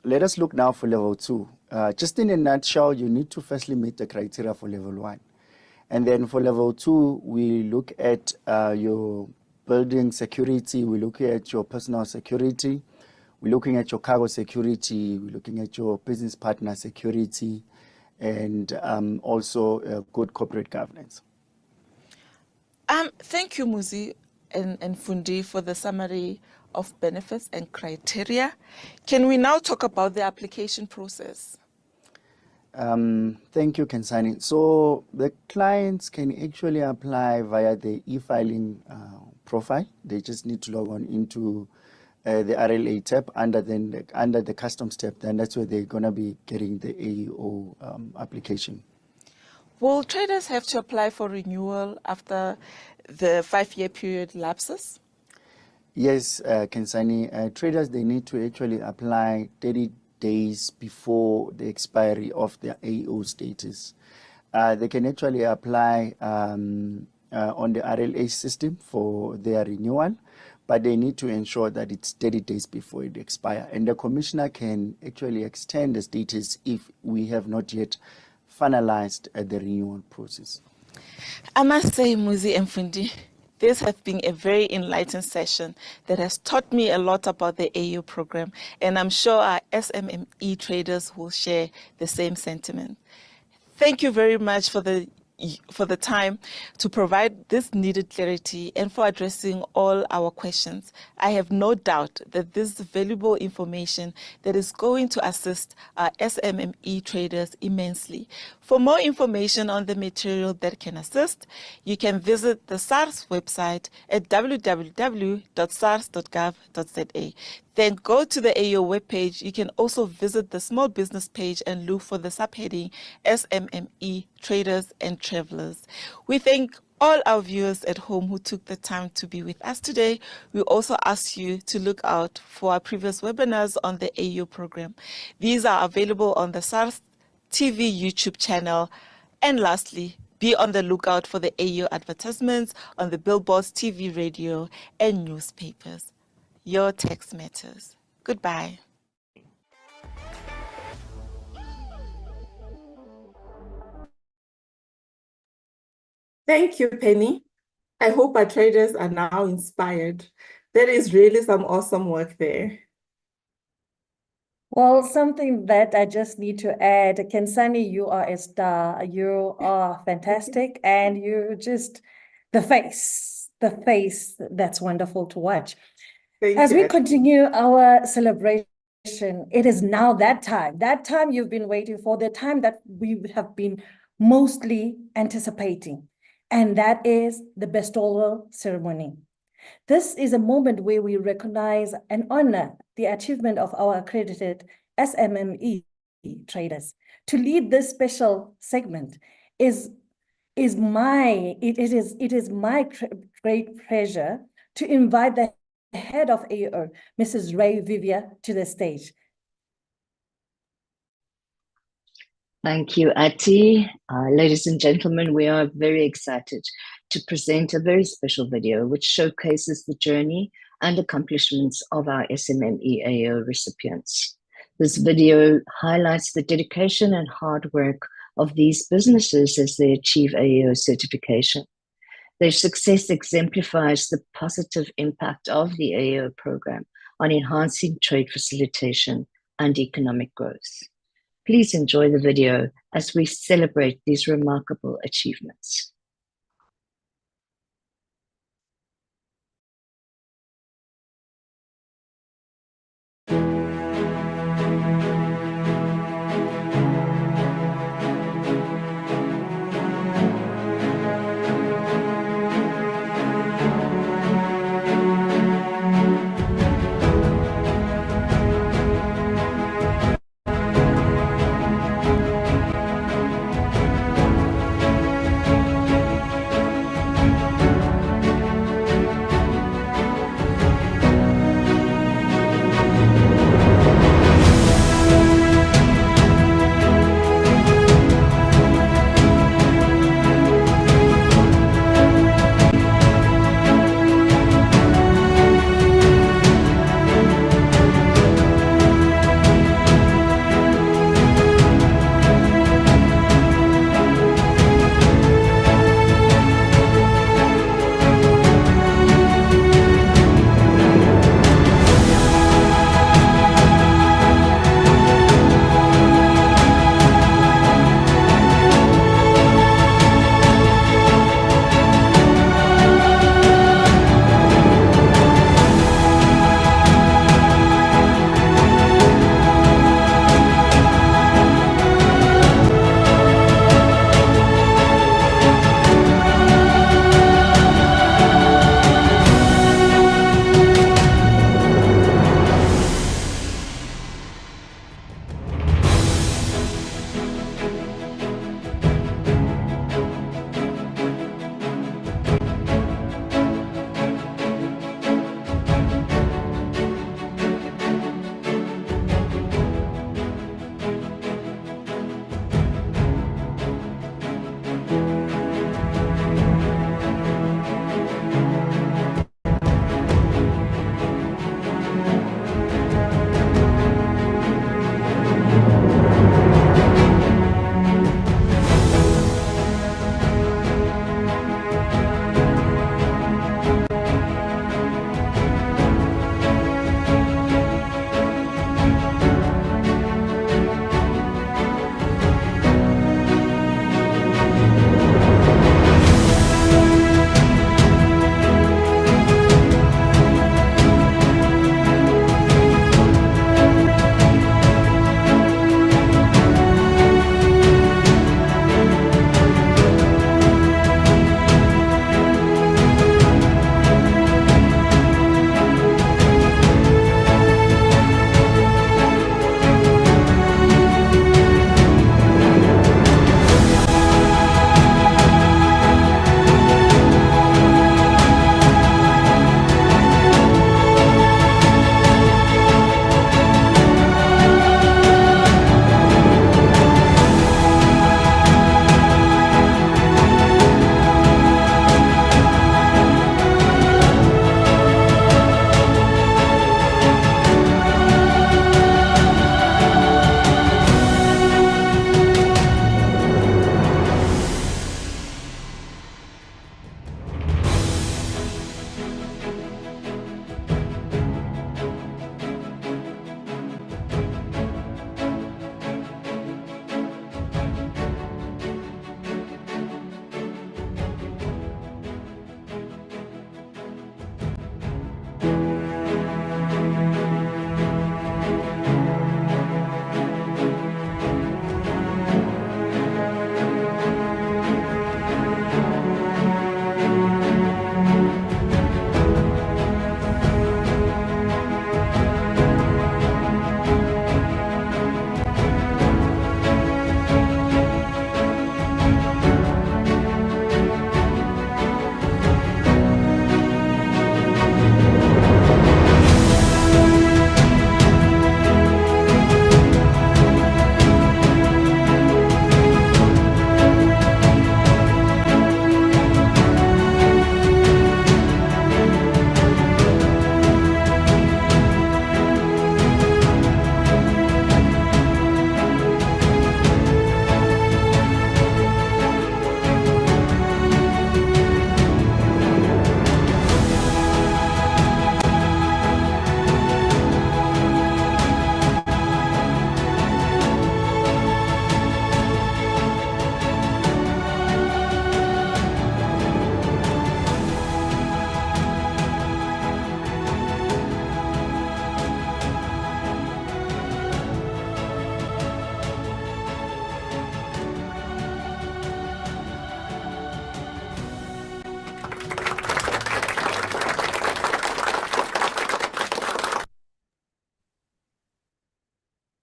let us look now for level 2. Just in a nutshell, you need to firstly meet the criteria for level 1. And then for level 2, we look at your building security, we look at your personal security, we're looking at your cargo security, we're looking at your business partner security, and also good corporate governance. Thank you, Muzi and Fundi, for the summary of benefits and criteria. Can we now talk about the application process? Thank you, Kensani. So the clients can actually apply via the e-filing profile. They just need to log on into the RLA tab under the customs tab. Then that's where they're going to be getting the AO application. Will traders have to apply for renewal after the 5-year period lapses? Yes, Kensani. Traders, they need to actually apply 30 days before the expiry of their AO status. They can actually apply on the RLA system for their renewal, but they need to ensure that it's 30 days before it expires. And the commissioner can actually extend the status if we have not yet finalized the renewal process. I must say, Muzi and Fundi, this has been a very enlightening session that has taught me a lot about the AO program, and I'm sure our SMME traders will share the same sentiment. Thank you very much for the time to provide this needed clarity and for addressing all our questions. I have no doubt that this is valuable information that is going to assist our SMME traders immensely. For more information on the material that can assist, you can visit the SARS website at www.sars.gov.za. then go to the AO webpage. You can also visit the small business page and look for the subheading SMME Traders and Travelers. We thank all our viewers at home who took the time to be with us today. We also ask you to look out for our previous webinars on the AO program. These are available on the SARS TV YouTube channel. And lastly, be on the lookout for the AO advertisements on the billboards, TV, radio, and newspapers. Your tax matters. Goodbye. Thank you, Penny. I hope our traders are now inspired. There is really some awesome work there. Well, something that I just need to add, Kensani, you are a star. You are fantastic, and you're just the face that's wonderful to watch. As we continue our celebration, it is now that time you've been waiting for, the time that we have been mostly anticipating, and that is the bestowal ceremony. This is a moment where we recognize and honor the achievement of our accredited SMME traders. To lead this special segment is my great pleasure to invite the head of AO, Mrs. Ray Vivia, to the stage. Thank you, Ati. Ladies and gentlemen, we are very excited to present a very special video which showcases the journey and accomplishments of our SMME AO recipients. This video highlights the dedication and hard work of these businesses as they achieve AO certification. Their success exemplifies the positive impact of the AO program on enhancing trade facilitation and economic growth. Please enjoy the video as we celebrate these remarkable achievements.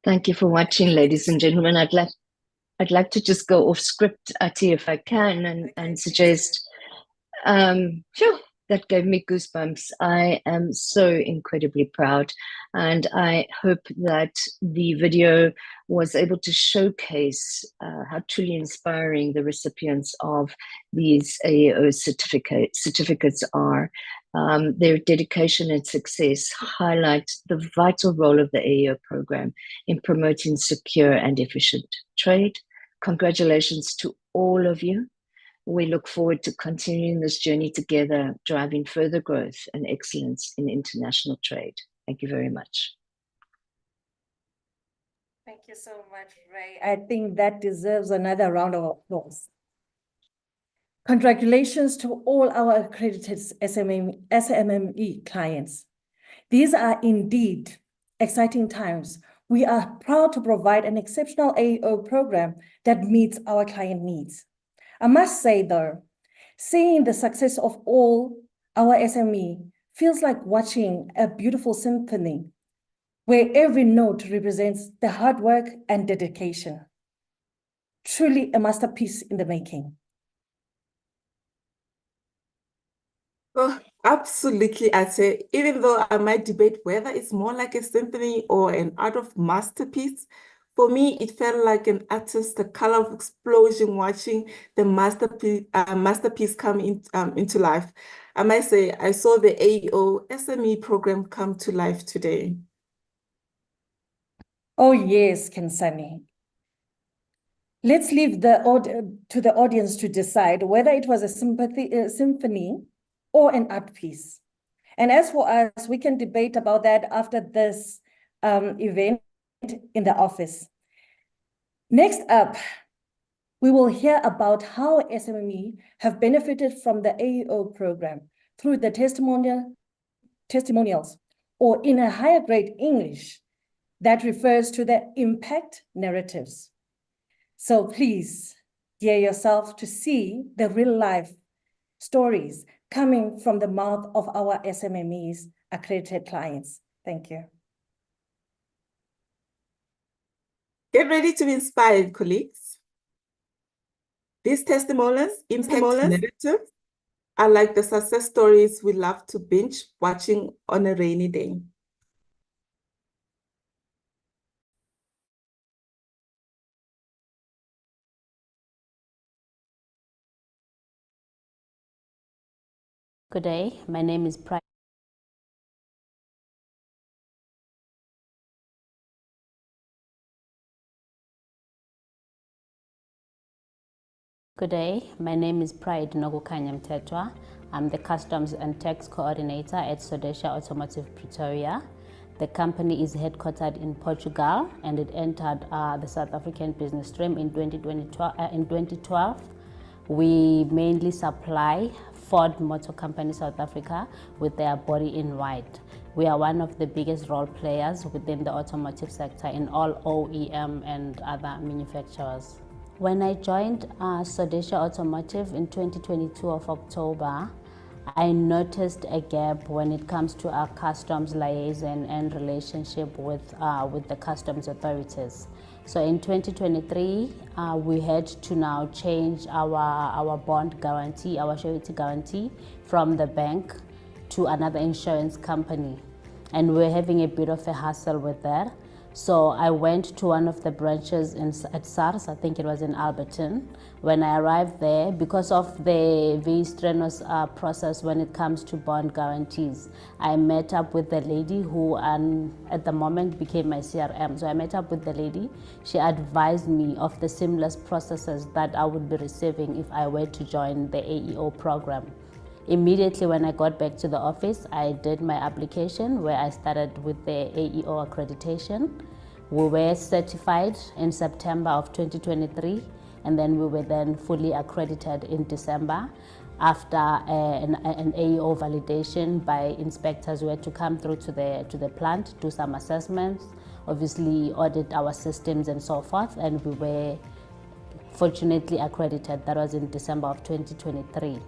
Thank you for watching, ladies and gentlemen. I'd like to just go off script, Ati, if I can, and suggest, sure, that gave me goosebumps. I am so incredibly proud, and I hope that the video was able to showcase how truly inspiring the recipients of these AAO certificates are. Their dedication and success highlight the vital role of the AAO program in promoting secure and efficient trade. Congratulations to all of you. We look forward to continuing this journey together, driving further growth and excellence in international trade. Thank you very much. Thank you so much, Ray. I think that deserves another round of applause. Congratulations to all our accredited SMME clients. These are indeed exciting times. We are proud to provide an exceptional AO program that meets our client needs. I must say though, seeing the success of all our SME feels like watching a beautiful symphony where every note represents the hard work and dedication. Truly a masterpiece in the making. Oh, absolutely, Ate. Even though I might debate whether it's more like a symphony or an art of masterpiece, for me, it felt like an artist, a color of explosion watching the masterpiece come into life. I might say I saw the AO SME program come to life today. Oh yes, Kensani. Let's leave to the audience to decide whether it was a symphony or an art piece. And as for us, we can debate about that after this event in the office. Next up, we will hear about how SMME have benefited from the AEO program through the testimonials, or in a higher grade English, that refers to the impact narratives. So please gear yourself to see the real life stories coming from the mouth of our SMMEs accredited clients. Thank you. Get ready to be inspired, colleagues. These testimonials, impact narratives, are like the success stories we love to binge watching on a rainy day. Good day, my name is Pride. Good day, my name is Pride Nogukanya Mtetwa. I'm the Customs and Tax Coordinator at Sodexo Automotive Pretoria. The company is headquartered in Portugal and it entered the South African business stream in 2012. We mainly supply Ford Motor Company South Africa with their body in white. We are one of the biggest role players within the automotive sector in all OEM and other manufacturers. When I joined Sodexo Automotive in 2022 of October, I noticed a gap when it comes to our customs liaison and relationship with the customs authorities. So in 2023, we had to now change our bond guarantee, our surety guarantee from the bank to another insurance company. And we're having a bit of a hassle with that. So I went to one of the branches at SARS, I think it was in Alberton. When I arrived there, because of the very strenuous process when it comes to bond guarantees, I met up with the lady who at the moment became my CRM. So I met up with the lady. She advised me of the seamless processes that I would be receiving if I were to join the AEO program. Immediately when I got back to the office, I did my application where I started with the AEO accreditation. We were certified in September of 2023, and then we were then fully accredited in December after an AEO validation by inspectors who had to come through to the plant, do some assessments, obviously audit our systems and so forth, and we were fortunately accredited. That was in December of 2023.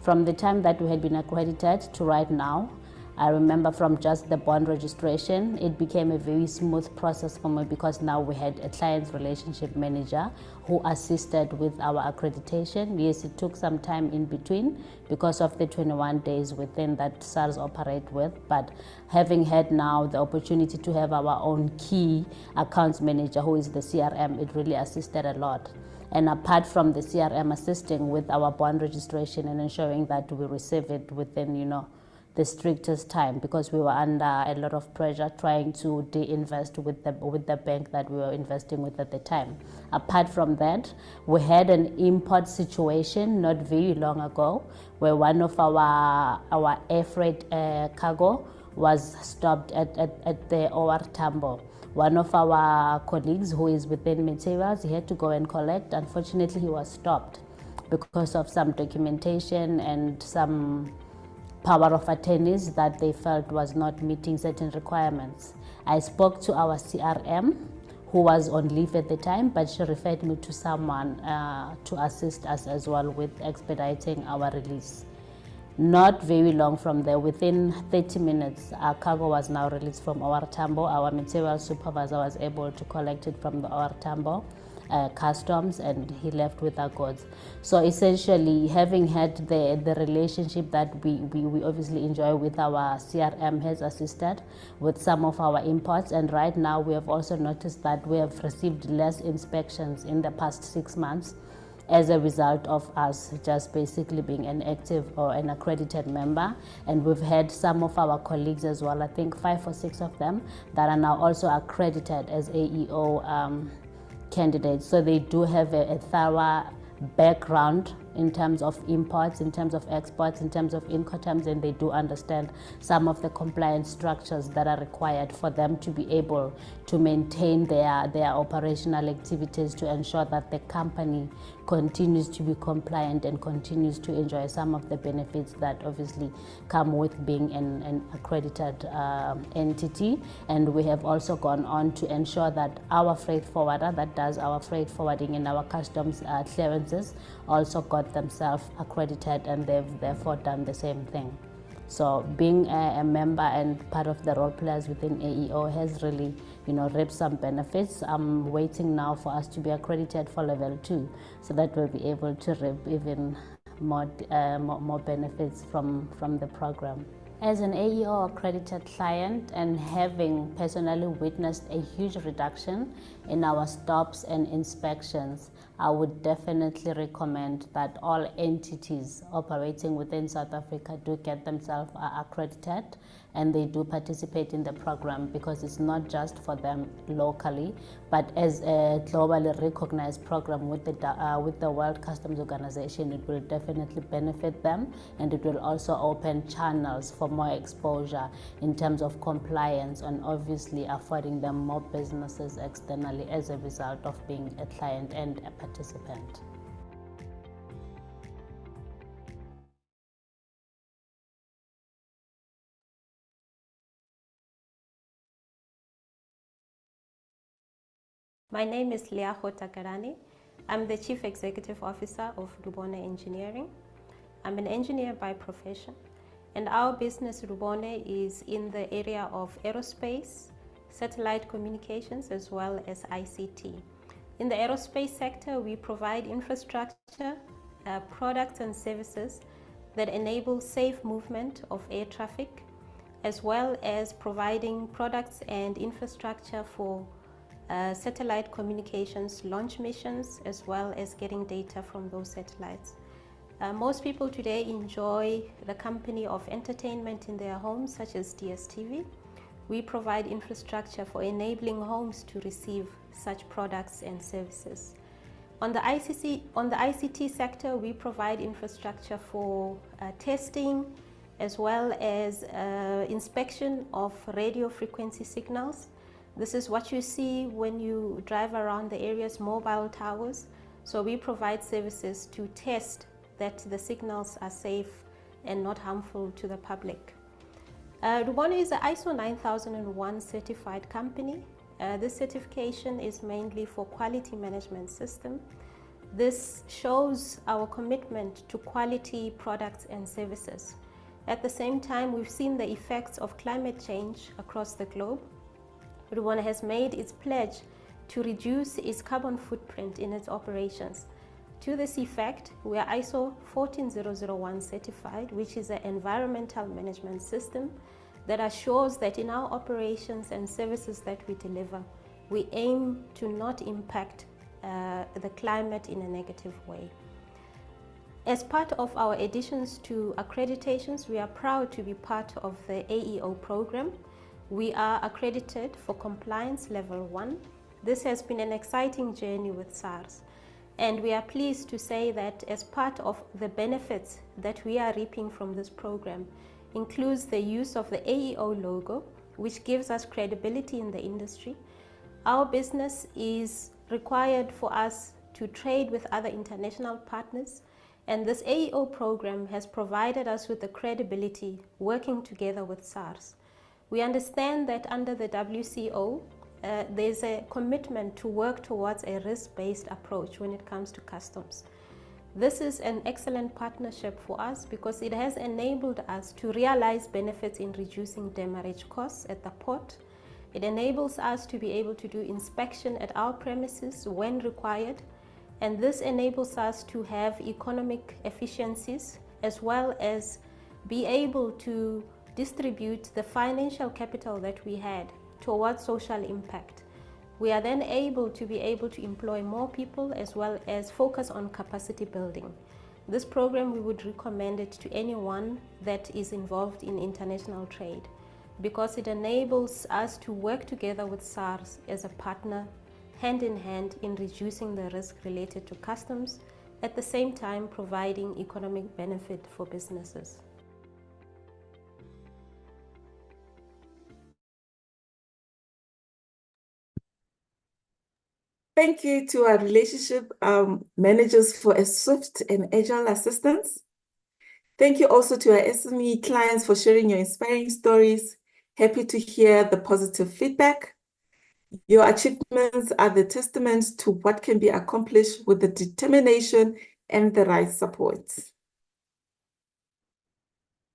From the time that we had been accredited to right now, I remember from just the bond registration, it became a very smooth process for me because now we had a client relationship manager who assisted with our accreditation. Yes, it took some time in between because of the 21 days within that SARS operate with, but having had now the opportunity to have our own key accounts manager who is the CRM, it really assisted a lot. And apart from the CRM assisting with our bond registration and ensuring that we receive it within, the strictest time, because we were under a lot of pressure trying to de-invest with the bank that we were investing with at the time. Apart from that, we had an import situation not very long ago where one of our air freight cargo was stopped at the OR Tambo. One of our colleagues who is within materials, he had to go and collect. Unfortunately, he was stopped because of some documentation and some power of attorneys that they felt was not meeting certain requirements. I spoke to our CRM, who was on leave at the time, but she referred me to someone to assist us as well with expediting our release. Not very long from there, within 30 minutes, our cargo was now released from OR Tambo. Our material supervisor was able to collect it from the OR Tambo customs, and he left with our goods. So essentially, having had the relationship that we obviously enjoy with our CRM has assisted with some of our imports, and right now we have also noticed that we have received less inspections in the past 6 months as a result of us just basically being an active or an accredited member. And we've had some of our colleagues as well, I think 5 or 6 of them, that are now also accredited as AEO candidates. So they do have a thorough background in terms of imports, in terms of exports, in terms of Incoterms, and they do understand some of the compliance structures that are required for them to be able to maintain their operational activities to ensure that the company continues to be compliant and continues to enjoy some of the benefits that obviously come with being an accredited entity. And we have also gone on to ensure that our freight forwarder that does our freight forwarding and our customs clearances also got themselves accredited, and they've therefore done the same thing. So being a member and part of the role players within AEO has really, reaped some benefits. I'm waiting now for us to be accredited for level 2, so that we'll be able to reap even more benefits from the program. As an AEO accredited client and having personally witnessed a huge reduction in our stops and inspections, I would definitely recommend that all entities operating within South Africa do get themselves accredited, and they do participate in the program, because it's not just for them locally, but as a globally recognized program with the World Customs Organization, it will definitely benefit them, and it will also open channels for more exposure in terms of compliance, and obviously affording them more businesses externally as a result of being a client and a participant. My name is Liaho Takarani. I'm the Chief Executive Officer of Rubone Engineering. I'm an engineer by profession, and our business, Rubone, is in the area of aerospace, satellite communications, as well as ICT. In the aerospace sector, we provide infrastructure, products and services that enable safe movement of air traffic, as well as providing products and infrastructure for satellite communications launch missions, as well as getting data from those satellites. Most people today enjoy the company of entertainment in their homes, such as DSTV. We provide infrastructure for enabling homes to receive such products and services. On the ICT sector, we provide infrastructure for testing, as well as inspection of radio frequency signals. This is what you see when you drive around the area's mobile towers. So we provide services to test that the signals are safe and not harmful to the public. Rubone is an ISO 9001 certified company. This certification is mainly for quality management system. This shows our commitment to quality products and services. At the same time, we've seen the effects of climate change across the globe. Rubona has made its pledge to reduce its carbon footprint in its operations. To this effect, we are ISO 14001 certified, which is an environmental management system that assures that in our operations and services that we deliver, we aim to not impact the climate in a negative way. As part of our additions to accreditations, we are proud to be part of the AEO program. We are accredited for compliance level 1. This has been an exciting journey with SARS, and we are pleased to say that as part of the benefits that we are reaping from this program includes the use of the AEO logo, which gives us credibility in the industry. Our business is required for us to trade with other international partners, and this AEO program has provided us with the credibility working together with SARS. We understand that under the WCO, there's a commitment to work towards a risk-based approach when it comes to customs. This is an excellent partnership for us because it has enabled us to realize benefits in reducing demurrage costs at the port. It enables us to be able to do inspection at our premises when required, and this enables us to have economic efficiencies as well as be able to distribute the financial capital that we had towards social impact. We are then able to employ more people as well as focus on capacity building. This program, we would recommend it to anyone that is involved in international trade because it enables us to work together with SARS as a partner, hand in hand in reducing the risk related to customs, at the same time providing economic benefit for businesses. Thank you to our relationship managers for a swift and agile assistance. Thank you also to our SME clients for sharing your inspiring stories. Happy to hear the positive feedback. Your achievements are the testament to what can be accomplished with the determination and the right support.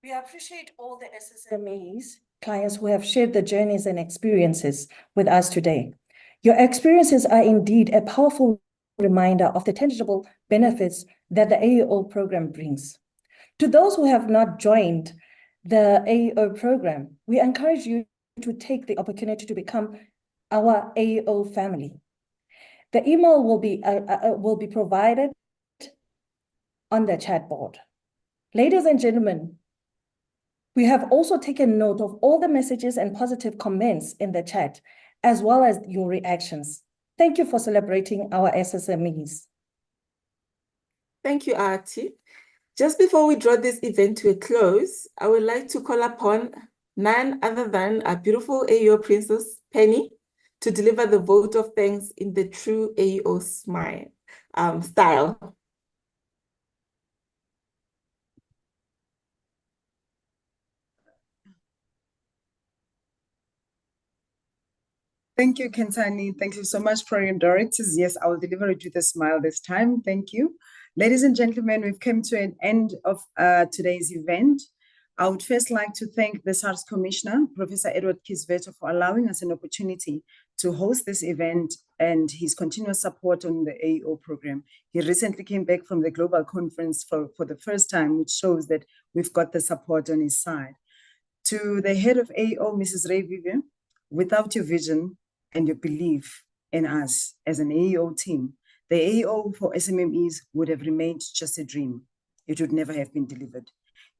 We appreciate all the SSMEs, clients who have shared their journeys and experiences with us today. Your experiences are indeed a powerful reminder of the tangible benefits that the AEO program brings. To those who have not joined the AEO program, we encourage you to take the opportunity to become our AEO family. The email will be provided on the chat board. Ladies and gentlemen, we have also taken note of all the messages and positive comments in the chat, as well as your reactions. Thank you for celebrating our SSMEs. Thank you, Artie. Just before we draw this event to a close, I would like to call upon none other than our beautiful AEO Princess, Penny, to deliver the vote of thanks in the true AEO style. Thank you, Kentani. Thank you so much for your directives. Yes, I will deliver it with a smile this time. Thank you. Ladies and gentlemen, we've come to an end of today's event. I would first like to thank the SARS Commissioner, Professor Edward Kisveto, for allowing us an opportunity to host this event and his continuous support on the AEO program. He recently came back from the global conference for the first time, which shows that we've got the support on his side. To the head of AEO, Mrs. Ray Vivian, without your vision and your belief in us as an AEO team, the AEO for SMMEs would have remained just a dream. It would never have been delivered.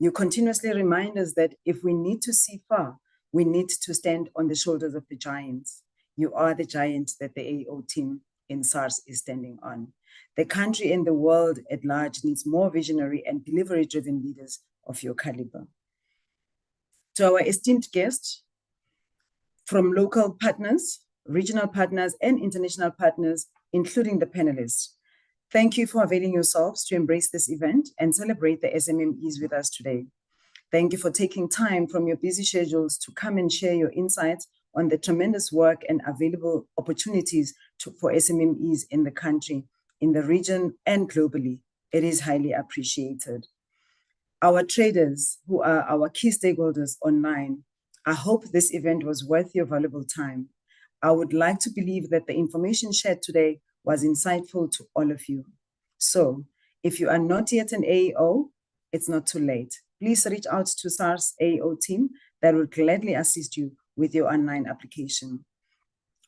You continuously remind us that if we need to see far, we need to stand on the shoulders of the giants. You are the giant that the AEO team in SARS is standing on. The country and the world at large needs more visionary and delivery-driven leaders of your caliber. To our esteemed guests, from local partners, regional partners, and international partners, including the panelists, thank you for availing yourselves to embrace this event and celebrate the SMMEs with us today. Thank you for taking time from your busy schedules to come and share your insights on the tremendous work and available opportunities for SMMEs in the country, in the region, and globally. It is highly appreciated. Our traders, who are our key stakeholders online, I hope this event was worth your valuable time. I would like to believe that the information shared today was insightful to all of you. So, if you are not yet an AEO, it's not too late. Please reach out to SARS AEO team that will gladly assist you with your online application.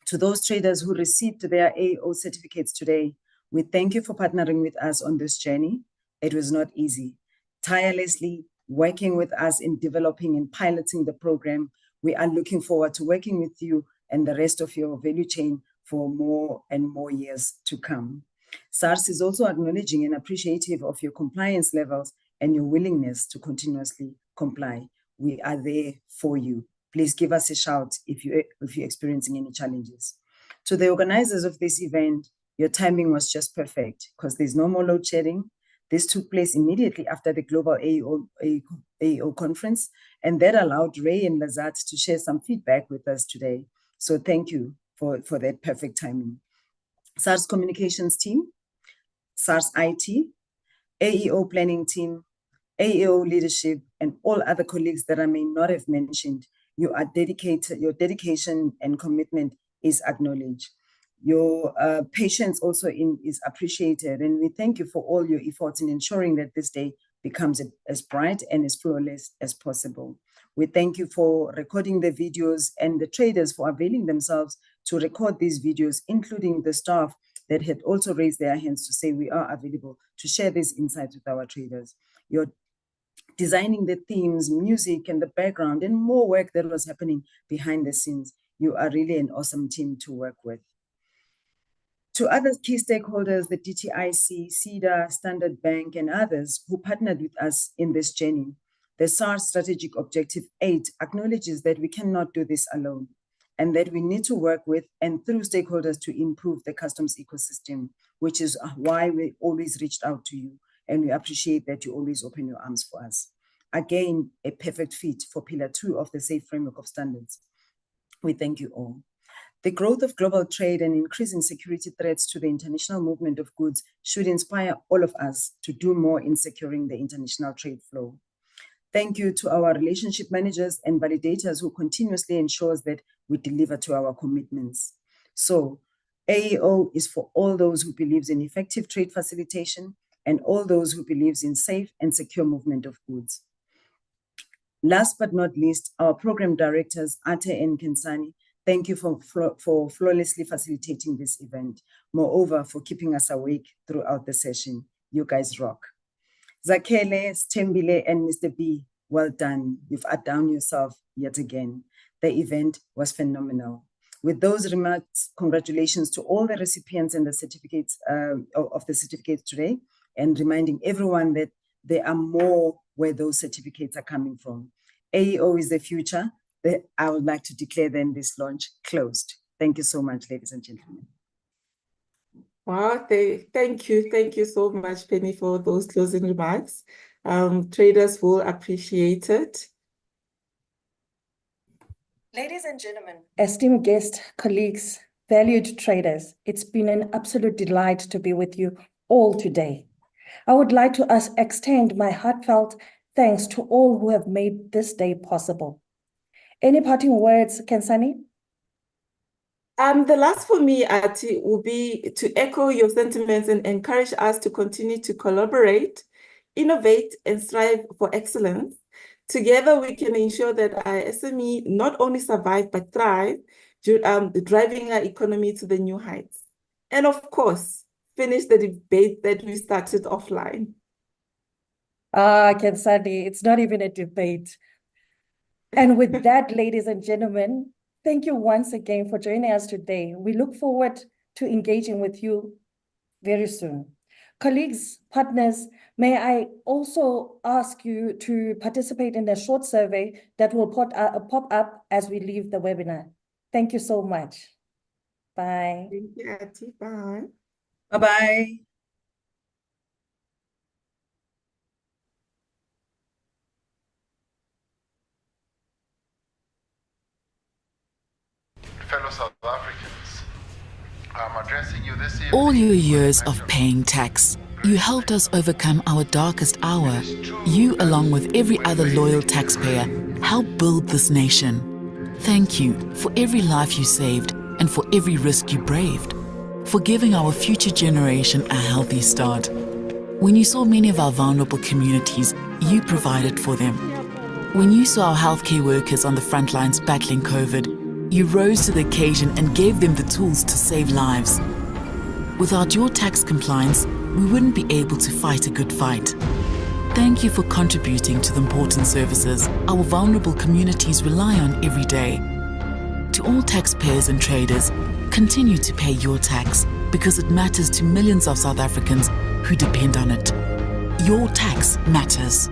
To those traders who received their AEO certificates today, we thank you for partnering with us on this journey. It was not easy. Tirelessly working with us in developing and piloting the program, we are looking forward to working with you and the rest of your value chain for more and more years to come. SARS is also acknowledging and appreciative of your compliance levels and your willingness to continuously comply. We are there for you. Please give us a shout if you're experiencing any challenges. To the organizers of this event, your timing was just perfect because there's no more load shedding. This took place immediately after the global AEO conference, and that allowed Ray and Lazat to share some feedback with us today. So thank you for that perfect timing. SARS communications team, SARS IT, AEO planning team, AEO leadership, and all other colleagues that I may not have mentioned, you are dedicated, your dedication and commitment is acknowledged. Your patience also is appreciated, and we thank you for all your efforts in ensuring that this day becomes as bright and as flawless as possible. We thank you for recording the videos and the traders for availing themselves to record these videos, including the staff that had also raised their hands to say we are available to share these insights with our traders. You're designing the themes, music, and the background, and more work that was happening behind the scenes. You are really an awesome team to work with. To other key stakeholders, the DTIC, CEDA, Standard Bank, and others who partnered with us in this journey, the SARS Strategic Objective 8 acknowledges that we cannot do this alone and that we need to work with and through stakeholders to improve the customs ecosystem, which is why we always reached out to you, and we appreciate that you always open your arms for us. Again, a perfect fit for Pillar 2 of the Safe Framework of Standards. We thank you all. The growth of global trade and increasing security threats to the international movement of goods should inspire all of us to do more in securing the international trade flow. Thank you to our relationship managers and validators who continuously ensures that we deliver to our commitments. So, AEO is for all those who believes in effective trade facilitation and all those who believes in safe and secure movement of goods. Last but not least, our program directors, Ate and Kensani, thank you for flawlessly facilitating this event. Moreover, for keeping us awake throughout the session. You guys rock. Zakele, Stembile, and Mr. B, well done. You've outdone yourself yet again. The event was phenomenal. With those remarks, congratulations to all the recipients and the certificates of the certificates today, and reminding everyone that there are more where those certificates are coming from. AEO is the future. I would like to declare then this launch closed. Thank you so much, ladies and gentlemen. Wow, thank you so much, Penny, for those closing remarks. Traders will appreciate it. Ladies and gentlemen, esteemed guests, colleagues, valued traders, it's been an absolute delight to be with you all today. I would like to extend my heartfelt thanks to all who have made this day possible. Any parting words, Kensani? The last for me, Ati, will be to echo your sentiments and encourage us to continue to collaborate, innovate, and strive for excellence. Together, we can ensure that our SME not only survive, but thrive, driving our economy to the new heights. And of course, finish the debate that we started offline. Kensani, it's not even a debate. And with that, ladies and gentlemen, thank you once again for joining us today. We look forward to engaging with you very soon. Colleagues, partners, may I also ask you to participate in a short survey that will pop up as we leave the webinar. Thank you so much. Bye. Thank you, Ati. Bye. Bye-bye. Fellow South Africans, I'm addressing you this evening. All your years of paying tax, You helped us overcome our darkest hour. You, along with every other loyal taxpayer, helped build this nation. Thank you for every life you saved and for every risk you braved, for giving our future generation a healthy start. When you saw many of our vulnerable communities, you provided for them. When you saw our healthcare workers on the front lines battling COVID, you rose to the occasion and gave them the tools to save lives. Without your tax compliance, we wouldn't be able to fight a good fight. Thank you for contributing to the important services our vulnerable communities rely on every day. To all taxpayers and traders, continue to pay your tax because it matters to millions of South Africans who depend on it. Your tax matters.